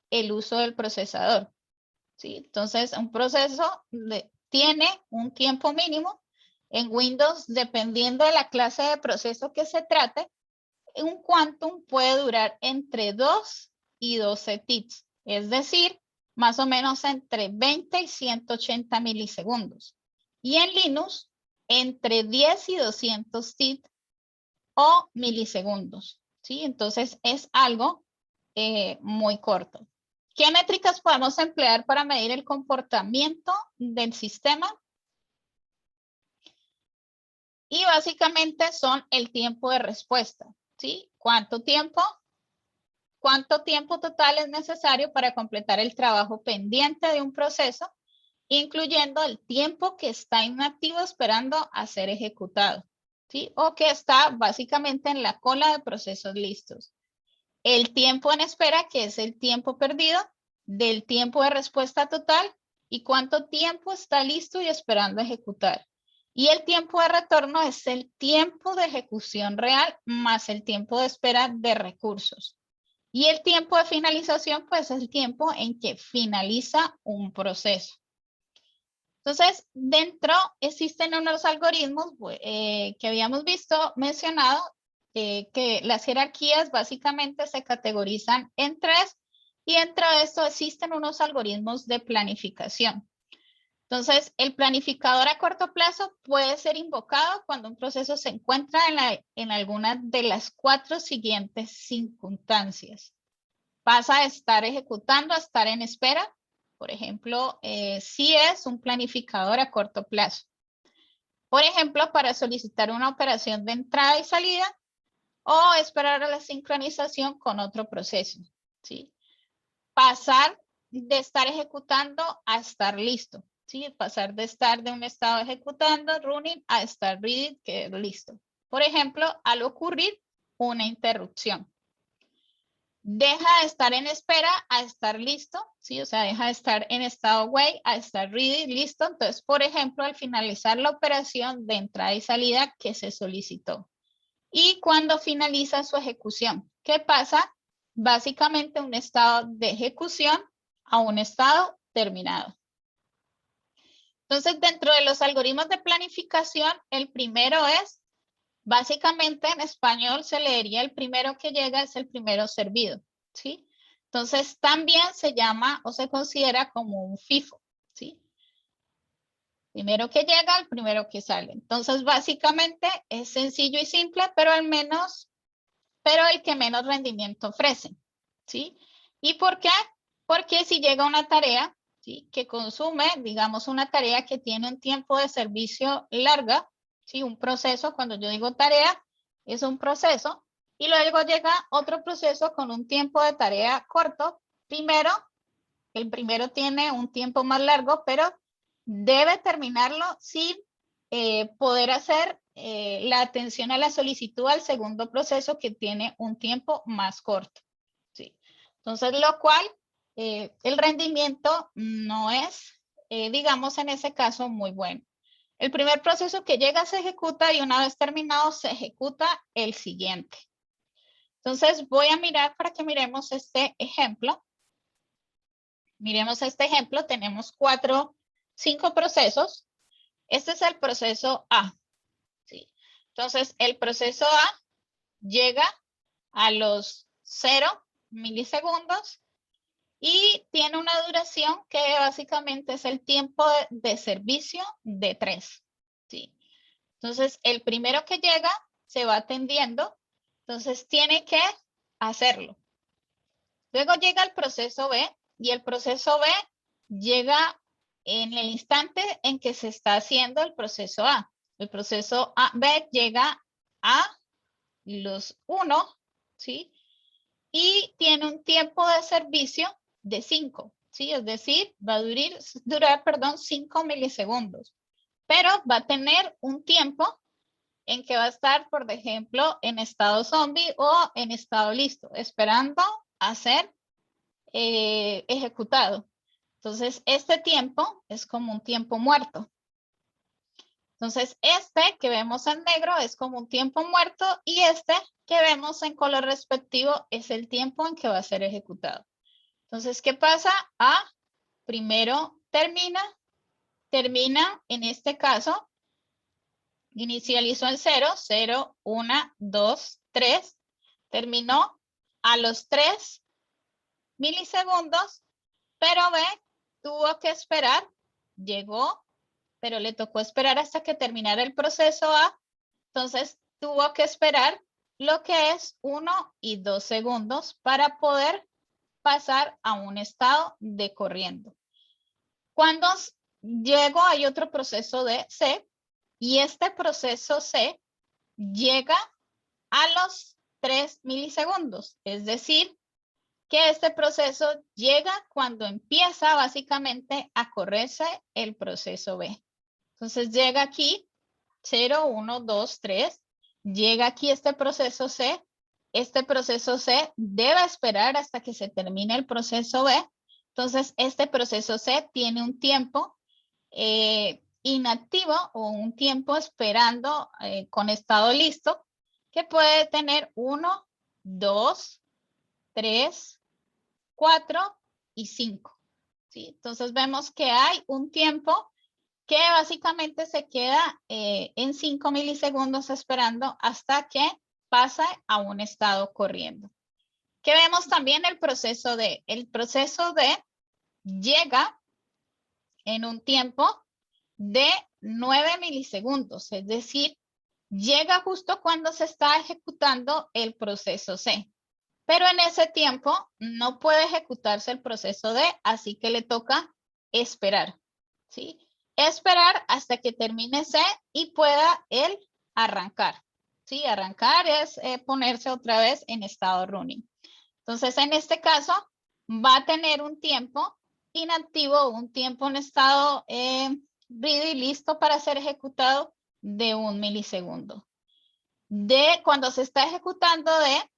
el uso del procesador. ¿sí? Entonces, un proceso tiene un tiempo mínimo. En Windows, dependiendo de la clase de proceso que se trate, un quantum puede durar entre 2 y 12 TIDs, es decir, más o menos entre 20 y 180 milisegundos. Y en Linux, entre 10 y 200 TIDs o milisegundos, ¿sí? Entonces, es algo muy corto. ¿Qué métricas podemos emplear para medir el comportamiento del sistema? Y básicamente son el tiempo de respuesta, ¿sí? ¿Cuánto tiempo total es necesario para completar el trabajo pendiente de un proceso, incluyendo el tiempo que está inactivo esperando a ser ejecutado, ¿sí? O que está básicamente en la cola de procesos listos. El tiempo en espera, que es el tiempo perdido, del tiempo de respuesta total y cuánto tiempo está listo y esperando ejecutar. Y el tiempo de retorno es el tiempo de ejecución real más el tiempo de espera de recursos. Y el tiempo de finalización, pues es el tiempo en que finaliza un proceso. Entonces, dentro existen unos algoritmos que habíamos mencionado, que las jerarquías básicamente se categorizan en 3 y dentro de esto existen unos algoritmos de planificación. Entonces, el planificador a corto plazo puede ser invocado cuando un proceso se encuentra en alguna de las 4 siguientes circunstancias. Pasa a estar ejecutando a estar en espera. Por ejemplo, si es un planificador a corto plazo. Por ejemplo, para solicitar una operación de entrada y salida o esperar a la sincronización con otro proceso, ¿sí? Pasar de estar ejecutando a estar listo, ¿sí? Pasar de estar de un estado ejecutando, running, a estar ready, que es listo. Por ejemplo, al ocurrir una interrupción. Deja de estar en espera a estar listo, ¿sí? O sea, deja de estar en estado wait a estar ready, listo. Entonces, por ejemplo, al finalizar la operación de entrada y salida que se solicitó. Y cuando finaliza su ejecución, ¿qué pasa? Básicamente un estado de ejecución a un estado terminado. Entonces, dentro de los algoritmos de planificación, el primero es, básicamente en español se leería el primero que llega es el primero servido, ¿sí? Entonces, también se llama o se considera como un FIFO, ¿sí? Primero que llega, el primero que sale. Entonces, básicamente es sencillo y simple, pero el que menos rendimiento ofrece, ¿sí? ¿Y por qué? Porque si llega una tarea, ¿sí? Que consume, digamos, una tarea que tiene un tiempo de servicio larga, ¿sí? Un proceso, cuando yo digo tarea, es un proceso, y luego llega otro proceso con un tiempo de tarea corto. Primero, el primero tiene un tiempo más largo, pero debe terminarlo sin poder hacer la atención a la solicitud al segundo proceso que tiene un tiempo más corto, ¿sí? Entonces, lo cual el rendimiento no es, digamos, en ese caso muy bueno. El primer proceso que llega se ejecuta y una vez terminado se ejecuta el siguiente. Entonces, voy a mirar para que miremos este ejemplo. Miremos este ejemplo, tenemos 5 procesos. Este es el proceso A, ¿sí? Entonces, el proceso A llega a los 0 milisegundos y tiene una duración que básicamente es el tiempo de servicio de 3, ¿sí? Entonces, el primero que llega se va atendiendo, entonces tiene que hacerlo. Luego llega el proceso B y el proceso B llega en el instante en que se está haciendo el proceso A. El proceso B llega a los 1, ¿sí? Y tiene un tiempo de servicio de 5, ¿sí? Es decir, va a durar 5 milisegundos. Pero va a tener un tiempo en que va a estar, por ejemplo, en estado zombie o en estado listo, esperando a ser ejecutado. Entonces, este tiempo es como un tiempo muerto. Entonces, este que vemos en negro es como un tiempo muerto y este que vemos en color respectivo es el tiempo en que va a ser ejecutado. Entonces, ¿qué pasa? A primero termina en este caso, inicializó en 0, 0, 1, 2, 3, terminó a los 3 milisegundos, pero ve, tuvo que esperar, llegó, pero le tocó esperar hasta que terminara el proceso A, entonces tuvo que esperar lo que es 1 y 2 segundos para poder pasar a un estado de corriendo. Cuando llego hay otro proceso de C y este proceso C llega a los 3 milisegundos, es decir, que este proceso llega cuando empieza básicamente a correrse el proceso B. Entonces llega aquí 0, 1, 2, 3, llega aquí este proceso C debe esperar hasta que se termine el proceso B. Entonces este proceso C tiene un tiempo inactivo o un tiempo esperando con estado listo que puede tener 1, 2, 3, 4 y 5. ¿Sí? Entonces vemos que hay un tiempo que básicamente se queda en 5 milisegundos esperando hasta que pasa a un estado corriendo. Que vemos también el proceso D. El proceso D llega en un tiempo de 9 milisegundos, es decir, llega justo cuando se está ejecutando el proceso C. Pero en ese tiempo no puede ejecutarse el proceso D, así que le toca esperar, ¿sí? Esperar hasta que termine C y pueda él arrancar, ¿sí? Arrancar es ponerse otra vez en estado running. Entonces, en este caso, va a tener un tiempo inactivo, un tiempo en estado ready, listo para ser ejecutado de 1 milisegundo. De cuando se está ejecutando D,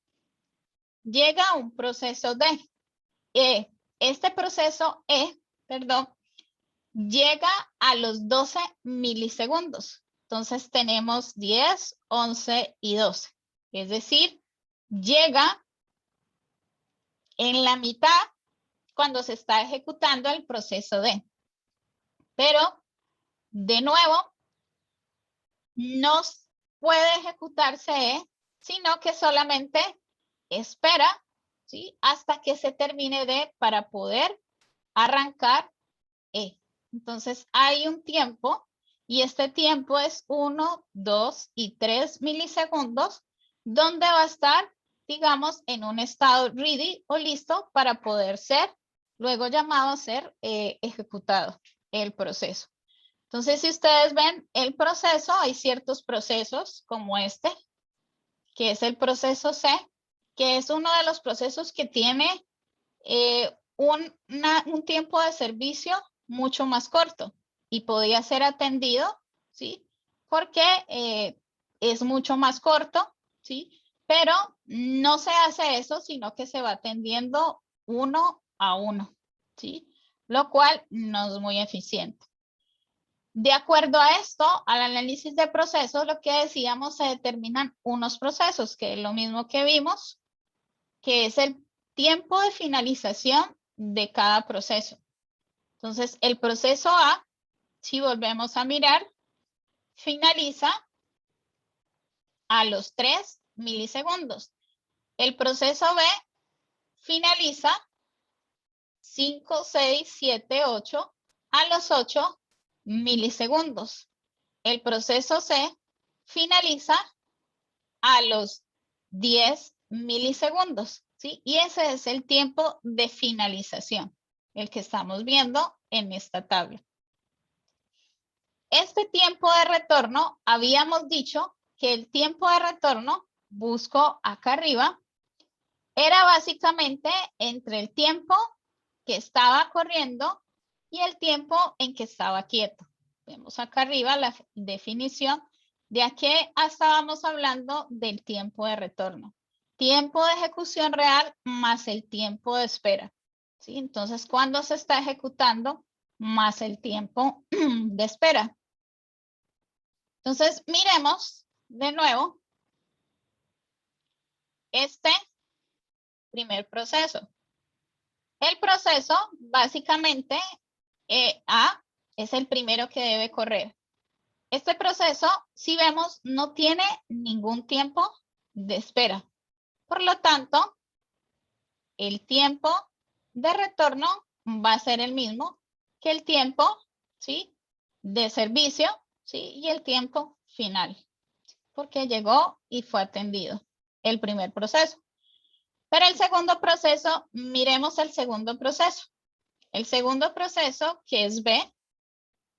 llega un proceso D. Este proceso llega a los 12 milisegundos. Entonces tenemos 10, 11 y 12. Es decir, llega en la mitad cuando se está ejecutando el proceso D. Pero, de nuevo, no puede ejecutarse E, sino que solamente espera, ¿sí? Hasta que se termine D para poder arrancar E. Entonces, hay un tiempo y este tiempo es 1, 2 y 3 milisegundos, donde va a estar, digamos, en un estado ready o listo para poder ser, luego llamado a ser ejecutado el proceso. Entonces, si ustedes ven el proceso, hay ciertos procesos como este, que es el proceso C, que es uno de los procesos que tiene un tiempo de servicio mucho más corto y podía ser atendido, ¿sí? Porque es mucho más corto, ¿sí? Pero no se hace eso, sino que se va atendiendo uno a uno, ¿sí? Lo cual no es muy eficiente. De acuerdo a esto, al análisis de procesos, lo que decíamos, se determinan unos procesos, que es lo mismo que vimos, que es el tiempo de finalización de cada proceso. Entonces, el proceso A, si volvemos a mirar, finaliza a los 3 milisegundos. El proceso B finaliza 5, 6, 7, 8 a los 8 milisegundos. El proceso C finaliza a los 10 milisegundos, ¿sí? Y ese es el tiempo de finalización, el que estamos viendo en esta tabla. Este tiempo de retorno, habíamos dicho que el tiempo de retorno, busco acá arriba, era básicamente entre el tiempo que estaba corriendo y el tiempo en que estaba quieto. Vemos acá arriba la definición de a qué estábamos hablando del tiempo de retorno. Tiempo de ejecución real más el tiempo de espera, ¿sí? Entonces, cuando se está ejecutando más el tiempo de espera. Entonces, miremos de nuevo este primer proceso. El proceso, básicamente, A es el primero que debe correr. Este proceso, si vemos, no tiene ningún tiempo de espera. Por lo tanto, el tiempo de retorno va a ser el mismo que el tiempo, ¿sí?, de servicio, ¿sí?, y el tiempo final, porque llegó y fue atendido el primer proceso. Pero el segundo proceso, miremos el segundo proceso. El segundo proceso, que es B,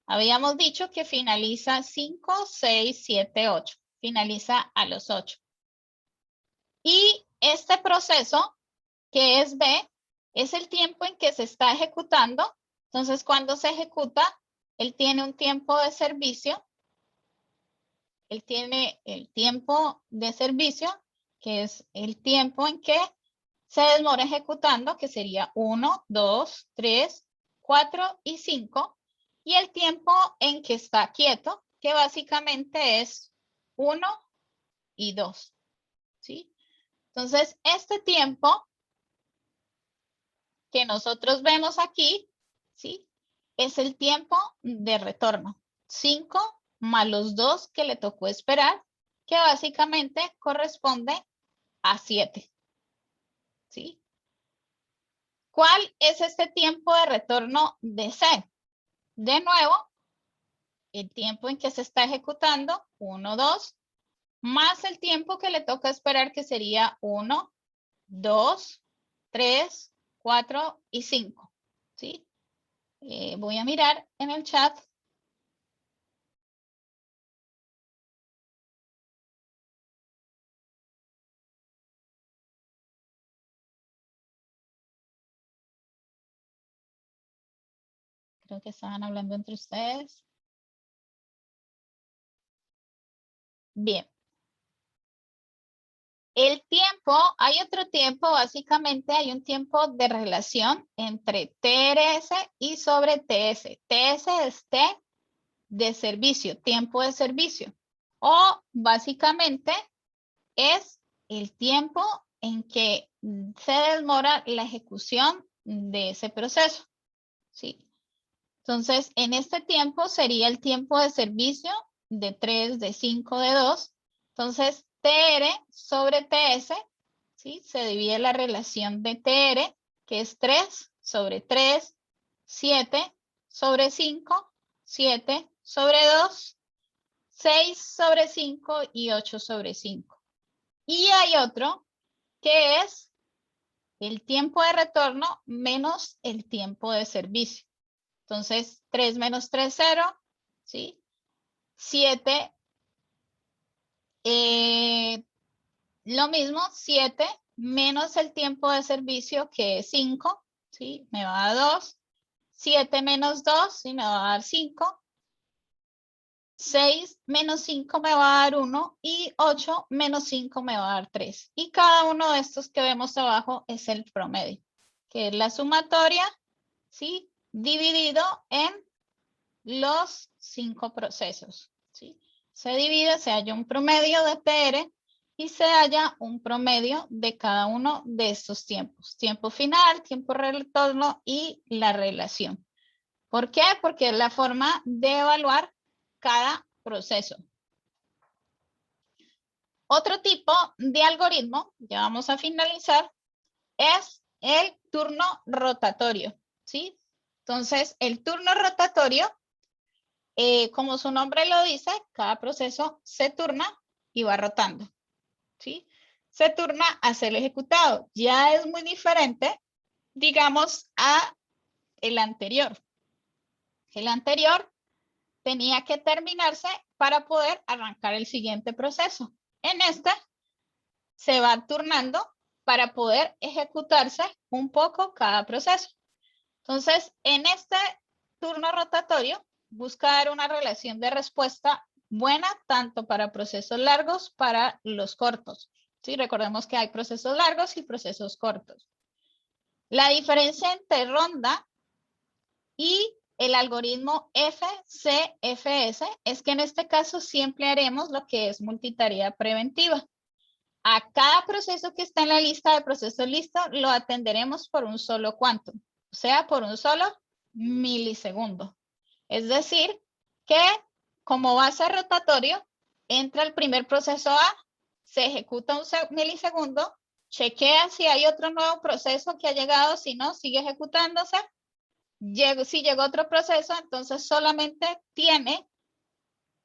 habíamos dicho que finaliza 5, 6, 7, 8. Finaliza a los 8. Y este proceso, que es B, es el tiempo en que se está ejecutando. Entonces, cuando se ejecuta, él tiene un tiempo de servicio. Él tiene el tiempo de servicio, que es el tiempo en que se demora ejecutando, que sería 1, 2, 3, 4 y 5. Y el tiempo en que está quieto, que básicamente es 1 y 2. ¿Sí? Entonces, este tiempo que nosotros vemos aquí, ¿sí?, es el tiempo de retorno. 5 más los 2 que le tocó esperar, que básicamente corresponde a 7. ¿Sí? ¿Cuál es este tiempo de retorno de C? De nuevo, el tiempo en que se está ejecutando, 1, 2, más el tiempo que le toca esperar, que sería 1, 2, 3, 4 y 5. ¿Sí? Voy a mirar en el chat. Creo que estaban hablando entre ustedes. Bien. El tiempo, hay otro tiempo, básicamente hay un tiempo de relación entre TRS y sobre TS. TS es T de servicio, tiempo de servicio. O básicamente es el tiempo en que se demora la ejecución de ese proceso. ¿Sí? Entonces, en este tiempo sería el tiempo de servicio de 3, de 5, de 2. Entonces, TR sobre TS, ¿sí?, se divide la relación de TR, que es 3 sobre 3, 7 sobre 5, 7 sobre 2, 6 sobre 5 y 8 sobre 5. Y hay otro que es el tiempo de retorno menos el tiempo de servicio. Entonces, 3 menos 3, 0, ¿sí? 7, lo mismo, 7 menos el tiempo de servicio, que es 5, ¿sí? Me va a dar 2. 7 menos 2, ¿sí?, me va a dar 5. 6 menos 5 me va a dar 1 y 8 menos 5 me va a dar 3. Y cada uno de estos que vemos abajo es el promedio, que es la sumatoria, ¿sí?, dividido en los 5 procesos. ¿Sí? Se divide, se halla un promedio de TR y se halla un promedio de cada uno de estos tiempos. Tiempo final, tiempo de retorno y la relación. ¿Por qué? Porque es la forma de evaluar cada proceso. Otro tipo de algoritmo, ya vamos a finalizar, es el turno rotatorio. ¿Sí? Entonces, el turno rotatorio, como su nombre lo dice, cada proceso se turna y va rotando. ¿Sí? Se turna a ser ejecutado. Ya es muy diferente, digamos, a el anterior. El anterior tenía que terminarse para poder arrancar el siguiente proceso. En este se va turnando para poder ejecutarse un poco cada proceso. Entonces, en este turno rotatorio, busca dar una relación de respuesta buena tanto para procesos largos para los cortos. ¿Sí? Recordemos que hay procesos largos y procesos cortos. La diferencia entre ronda y el algoritmo FCFS es que en este caso siempre haremos lo que es multitarea preventiva. A cada proceso que está en la lista de procesos listos lo atenderemos por un solo quantum, o sea, por un solo milisegundo. Es decir, que como va a ser rotatorio, entra el primer proceso A, se ejecuta un milisegundo, chequea si hay otro nuevo proceso que ha llegado, si no, sigue ejecutándose. Si llegó otro proceso, entonces solamente tiene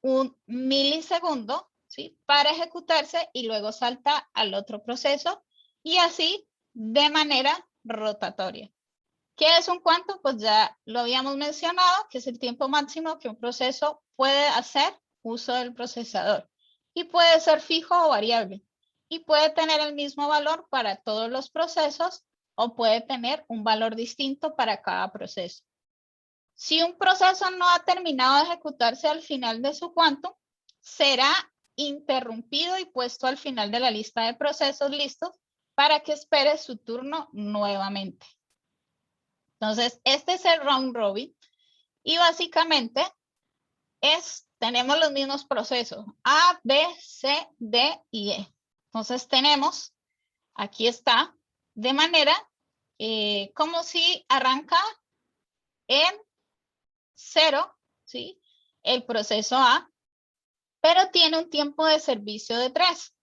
un milisegundo, ¿sí?, para ejecutarse y luego salta al otro proceso y así de manera rotatoria. ¿Qué es un quantum? Pues ya lo habíamos mencionado, que es el tiempo máximo que un proceso puede hacer uso del procesador. Y puede ser fijo o variable. Y puede tener el mismo valor para todos los procesos o puede tener un valor distinto para cada proceso. Si un proceso no ha terminado de ejecutarse al final de su quantum, será interrumpido y puesto al final de la lista de procesos listos para que espere su turno nuevamente. Entonces, este es el round robin y básicamente tenemos los mismos procesos A, B, C, D y E. Entonces tenemos, aquí está, de manera como si arranca en 0, ¿sí?, el proceso A, pero tiene un tiempo de servicio de 3.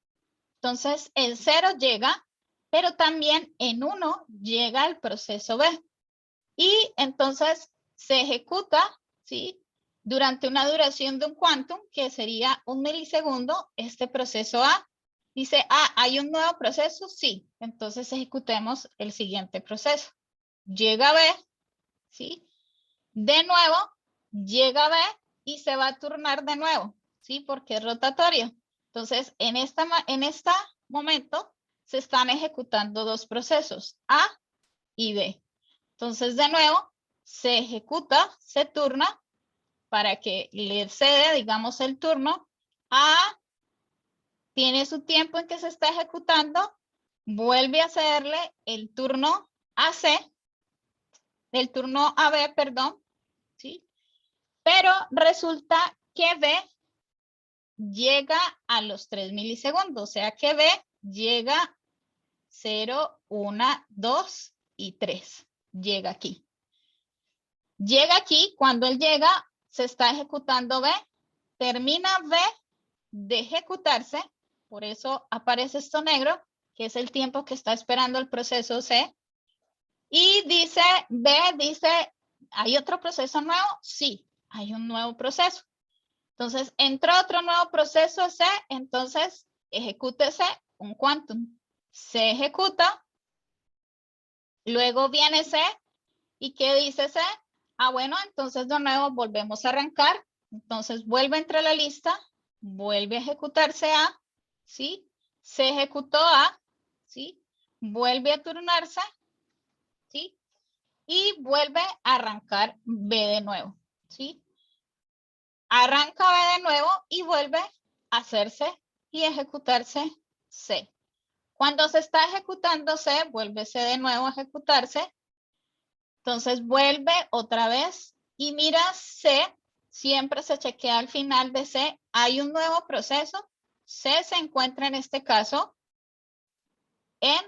Entonces, en 0 llega, pero también en 1 llega el proceso B. Y entonces se ejecuta, ¿sí?, durante una duración de un quantum, que sería un milisegundo, este proceso A. Dice, ¿hay un nuevo proceso? Sí. Entonces ejecutemos el siguiente proceso. Llega B, ¿sí? De nuevo, llega B y se va a turnar de nuevo, ¿sí? Porque es rotatorio. Entonces, en este momento se están ejecutando dos procesos, A y B. Entonces, de nuevo, se ejecuta, se turna para que le cede, digamos, el turno. A tiene su tiempo en que se está ejecutando, vuelve a cederle el turno a C, el turno a B, perdón, ¿sí? Pero resulta que B llega a los 3 milisegundos, o sea que B llega 0, 1, 2 y 3. Llega aquí. Llega aquí, cuando él llega, se está ejecutando B, termina B de ejecutarse, por eso aparece esto negro, que es el tiempo que está esperando el proceso C. Y dice, B dice, ¿hay otro proceso nuevo? Sí, hay un nuevo proceso. Entonces, entró otro nuevo proceso C, entonces ejecútese un quantum. Se ejecuta, luego viene C, ¿y qué dice C? Bueno, entonces de nuevo volvemos a arrancar. Entonces vuelve entre la lista, vuelve a ejecutarse A, ¿sí? Se ejecutó A, ¿sí? Vuelve a turnarse, ¿sí? Y vuelve a arrancar B de nuevo, ¿sí? Arranca B de nuevo y vuelve a hacerse y ejecutarse C. Cuando se está ejecutando C, vuelve C de nuevo a ejecutarse. Entonces vuelve otra vez y mira C, siempre se chequea al final de C, hay un nuevo proceso. C se encuentra en este caso en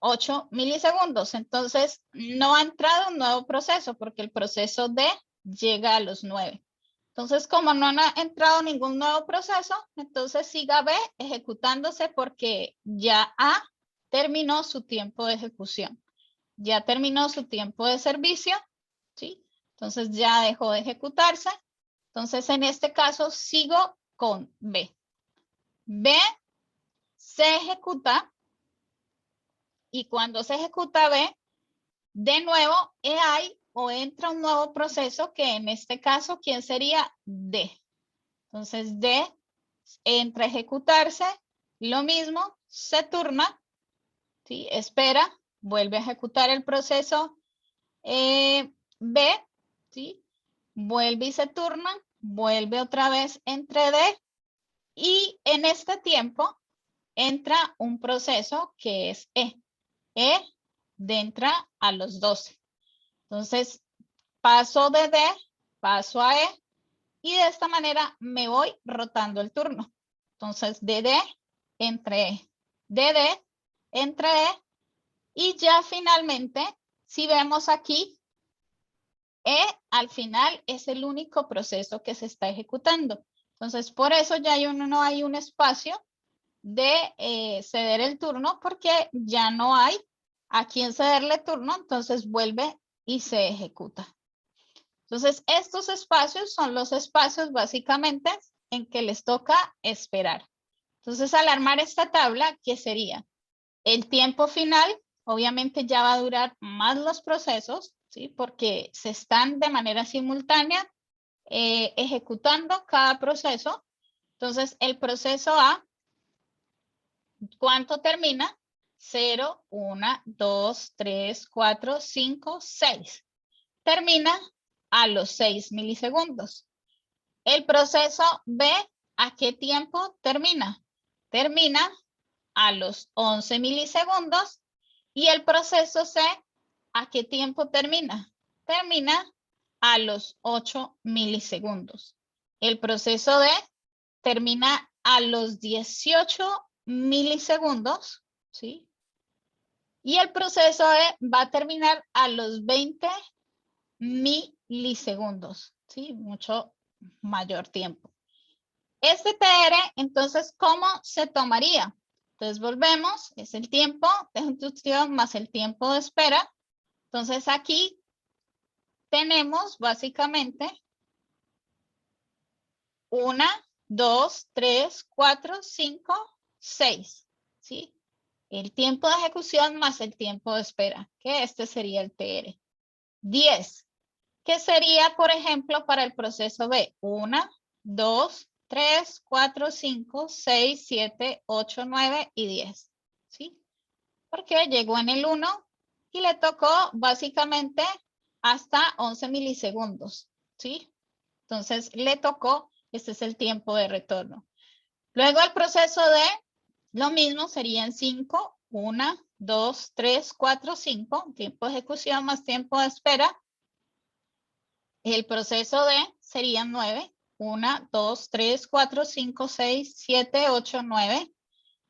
8 milisegundos. Entonces no ha entrado un nuevo proceso porque el proceso D llega a los 9. Entonces, como no ha entrado ningún nuevo proceso, entonces siga B ejecutándose porque ya A terminó su tiempo de ejecución. Ya terminó su tiempo de servicio, ¿sí? Entonces ya dejó de ejecutarse. Entonces, en este caso, sigo con B. B se ejecuta y cuando se ejecuta B, de nuevo hay o entra un nuevo proceso que en este caso, ¿quién sería? D. Entonces, D entra a ejecutarse, lo mismo, se turna, ¿sí? Espera, vuelve a ejecutar el proceso B, ¿sí? Vuelve y se turna, vuelve otra vez entre D y en este tiempo entra un proceso que es E. E entra a los 12. Entonces, paso de D, paso a E y de esta manera me voy rotando el turno. Entonces, de D entre E. DD entre E. Y ya finalmente, si vemos aquí, E al final es el único proceso que se está ejecutando. Entonces, por eso ya no hay un espacio de ceder el turno porque ya no hay a quien cederle turno, entonces vuelve y se ejecuta. Entonces, estos espacios son los espacios básicamente en que les toca esperar. Entonces, al armar esta tabla, ¿qué sería? El tiempo final, obviamente ya va a durar más los procesos, ¿sí? Porque se están de manera simultánea ejecutando cada proceso. Entonces, el proceso A, ¿cuánto termina? 0, 1, 2, 3, 4, 5, 6. Termina a los 6 milisegundos. El proceso B, ¿a qué tiempo termina? Termina a los 11 milisegundos. Y el proceso C, ¿a qué tiempo termina? Termina a los 8 milisegundos. El proceso D termina a los 18 milisegundos, ¿sí? Y el proceso E va a terminar a los 20 milisegundos, ¿sí? Mucho mayor tiempo. Este TR, entonces, ¿cómo se tomaría? Entonces, volvemos, es el tiempo de ejecución más el tiempo de espera. Entonces, aquí tenemos básicamente 1, 2, 3, 4, 5, 6, ¿sí? El tiempo de ejecución más el tiempo de espera, que este sería el TR. 10, que sería, por ejemplo, para el proceso B, 1, 2, 3, 4, 5, 6, 7, 8, 9 y 10, ¿sí? Porque llegó en el 1 y le tocó básicamente hasta 11 milisegundos, ¿sí? Entonces le tocó, este es el tiempo de retorno. Luego el proceso de lo mismo serían 5, 1, 2, 3, 4, 5, tiempo de ejecución más tiempo de espera. El proceso de serían 9, 1, 2, 3, 4, 5, 6, 7, 8, 9.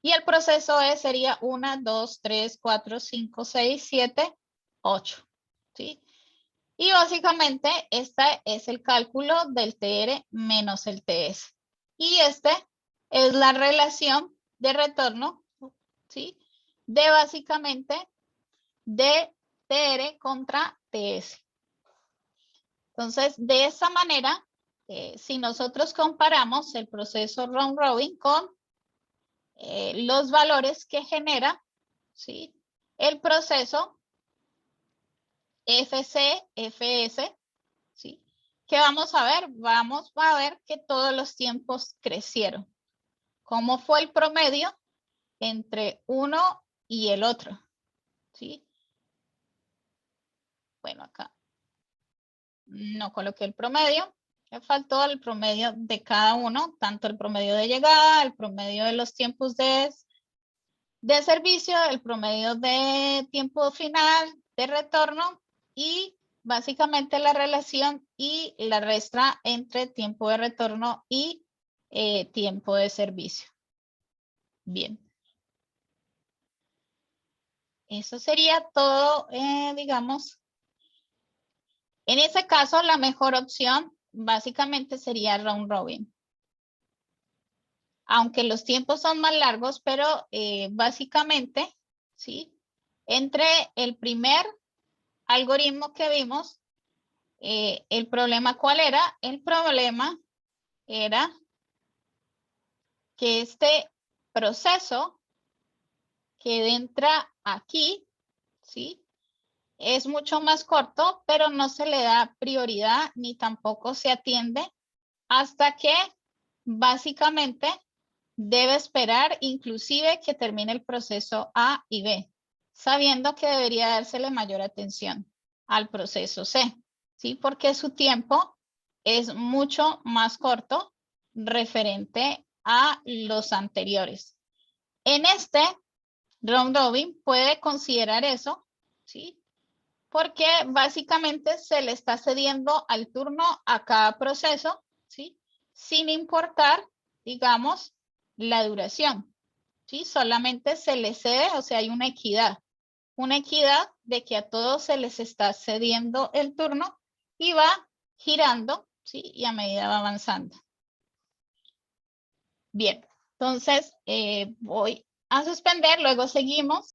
Y el proceso E sería 1, 2, 3, 4, 5, 6, 7, 8. ¿Sí? Y básicamente este es el cálculo del TR menos el TS. Y este es la relación de retorno, ¿sí? De básicamente de TR contra TS. Entonces, de esa manera, si nosotros comparamos el proceso round robin con los valores que genera, ¿sí? El proceso FC, FS, ¿sí? ¿Qué vamos a ver? Vamos a ver que todos los tiempos crecieron. ¿Cómo fue el promedio entre uno y el otro? ¿Sí? Bueno, acá no coloqué el promedio. Me faltó el promedio de cada uno, tanto el promedio de llegada, el promedio de los tiempos de servicio, el promedio de tiempo final de retorno y básicamente la relación y la resta entre tiempo de retorno y tiempo de servicio. Bien. Eso sería todo, digamos. En ese caso, la mejor opción básicamente sería round robin. Aunque los tiempos son más largos, pero básicamente, ¿sí? Entre el primer algoritmo que vimos, el problema, ¿cuál era? El problema era que este proceso que entra aquí, ¿sí? Es mucho más corto, pero no se le da prioridad ni tampoco se atiende hasta que básicamente debe esperar inclusive que termine el proceso A y B, sabiendo que debería dársele mayor atención al proceso C, ¿sí? Porque su tiempo es mucho más corto referente a los anteriores. En este round robin puede considerar eso, ¿sí? Porque básicamente se le está cediendo al turno a cada proceso, ¿sí? Sin importar, digamos, la duración, ¿sí? Solamente se le cede, o sea, hay una equidad. Una equidad de que a todos se les está cediendo el turno y va girando, ¿sí? Y a medida va avanzando. Bien, entonces voy a suspender, luego seguimos.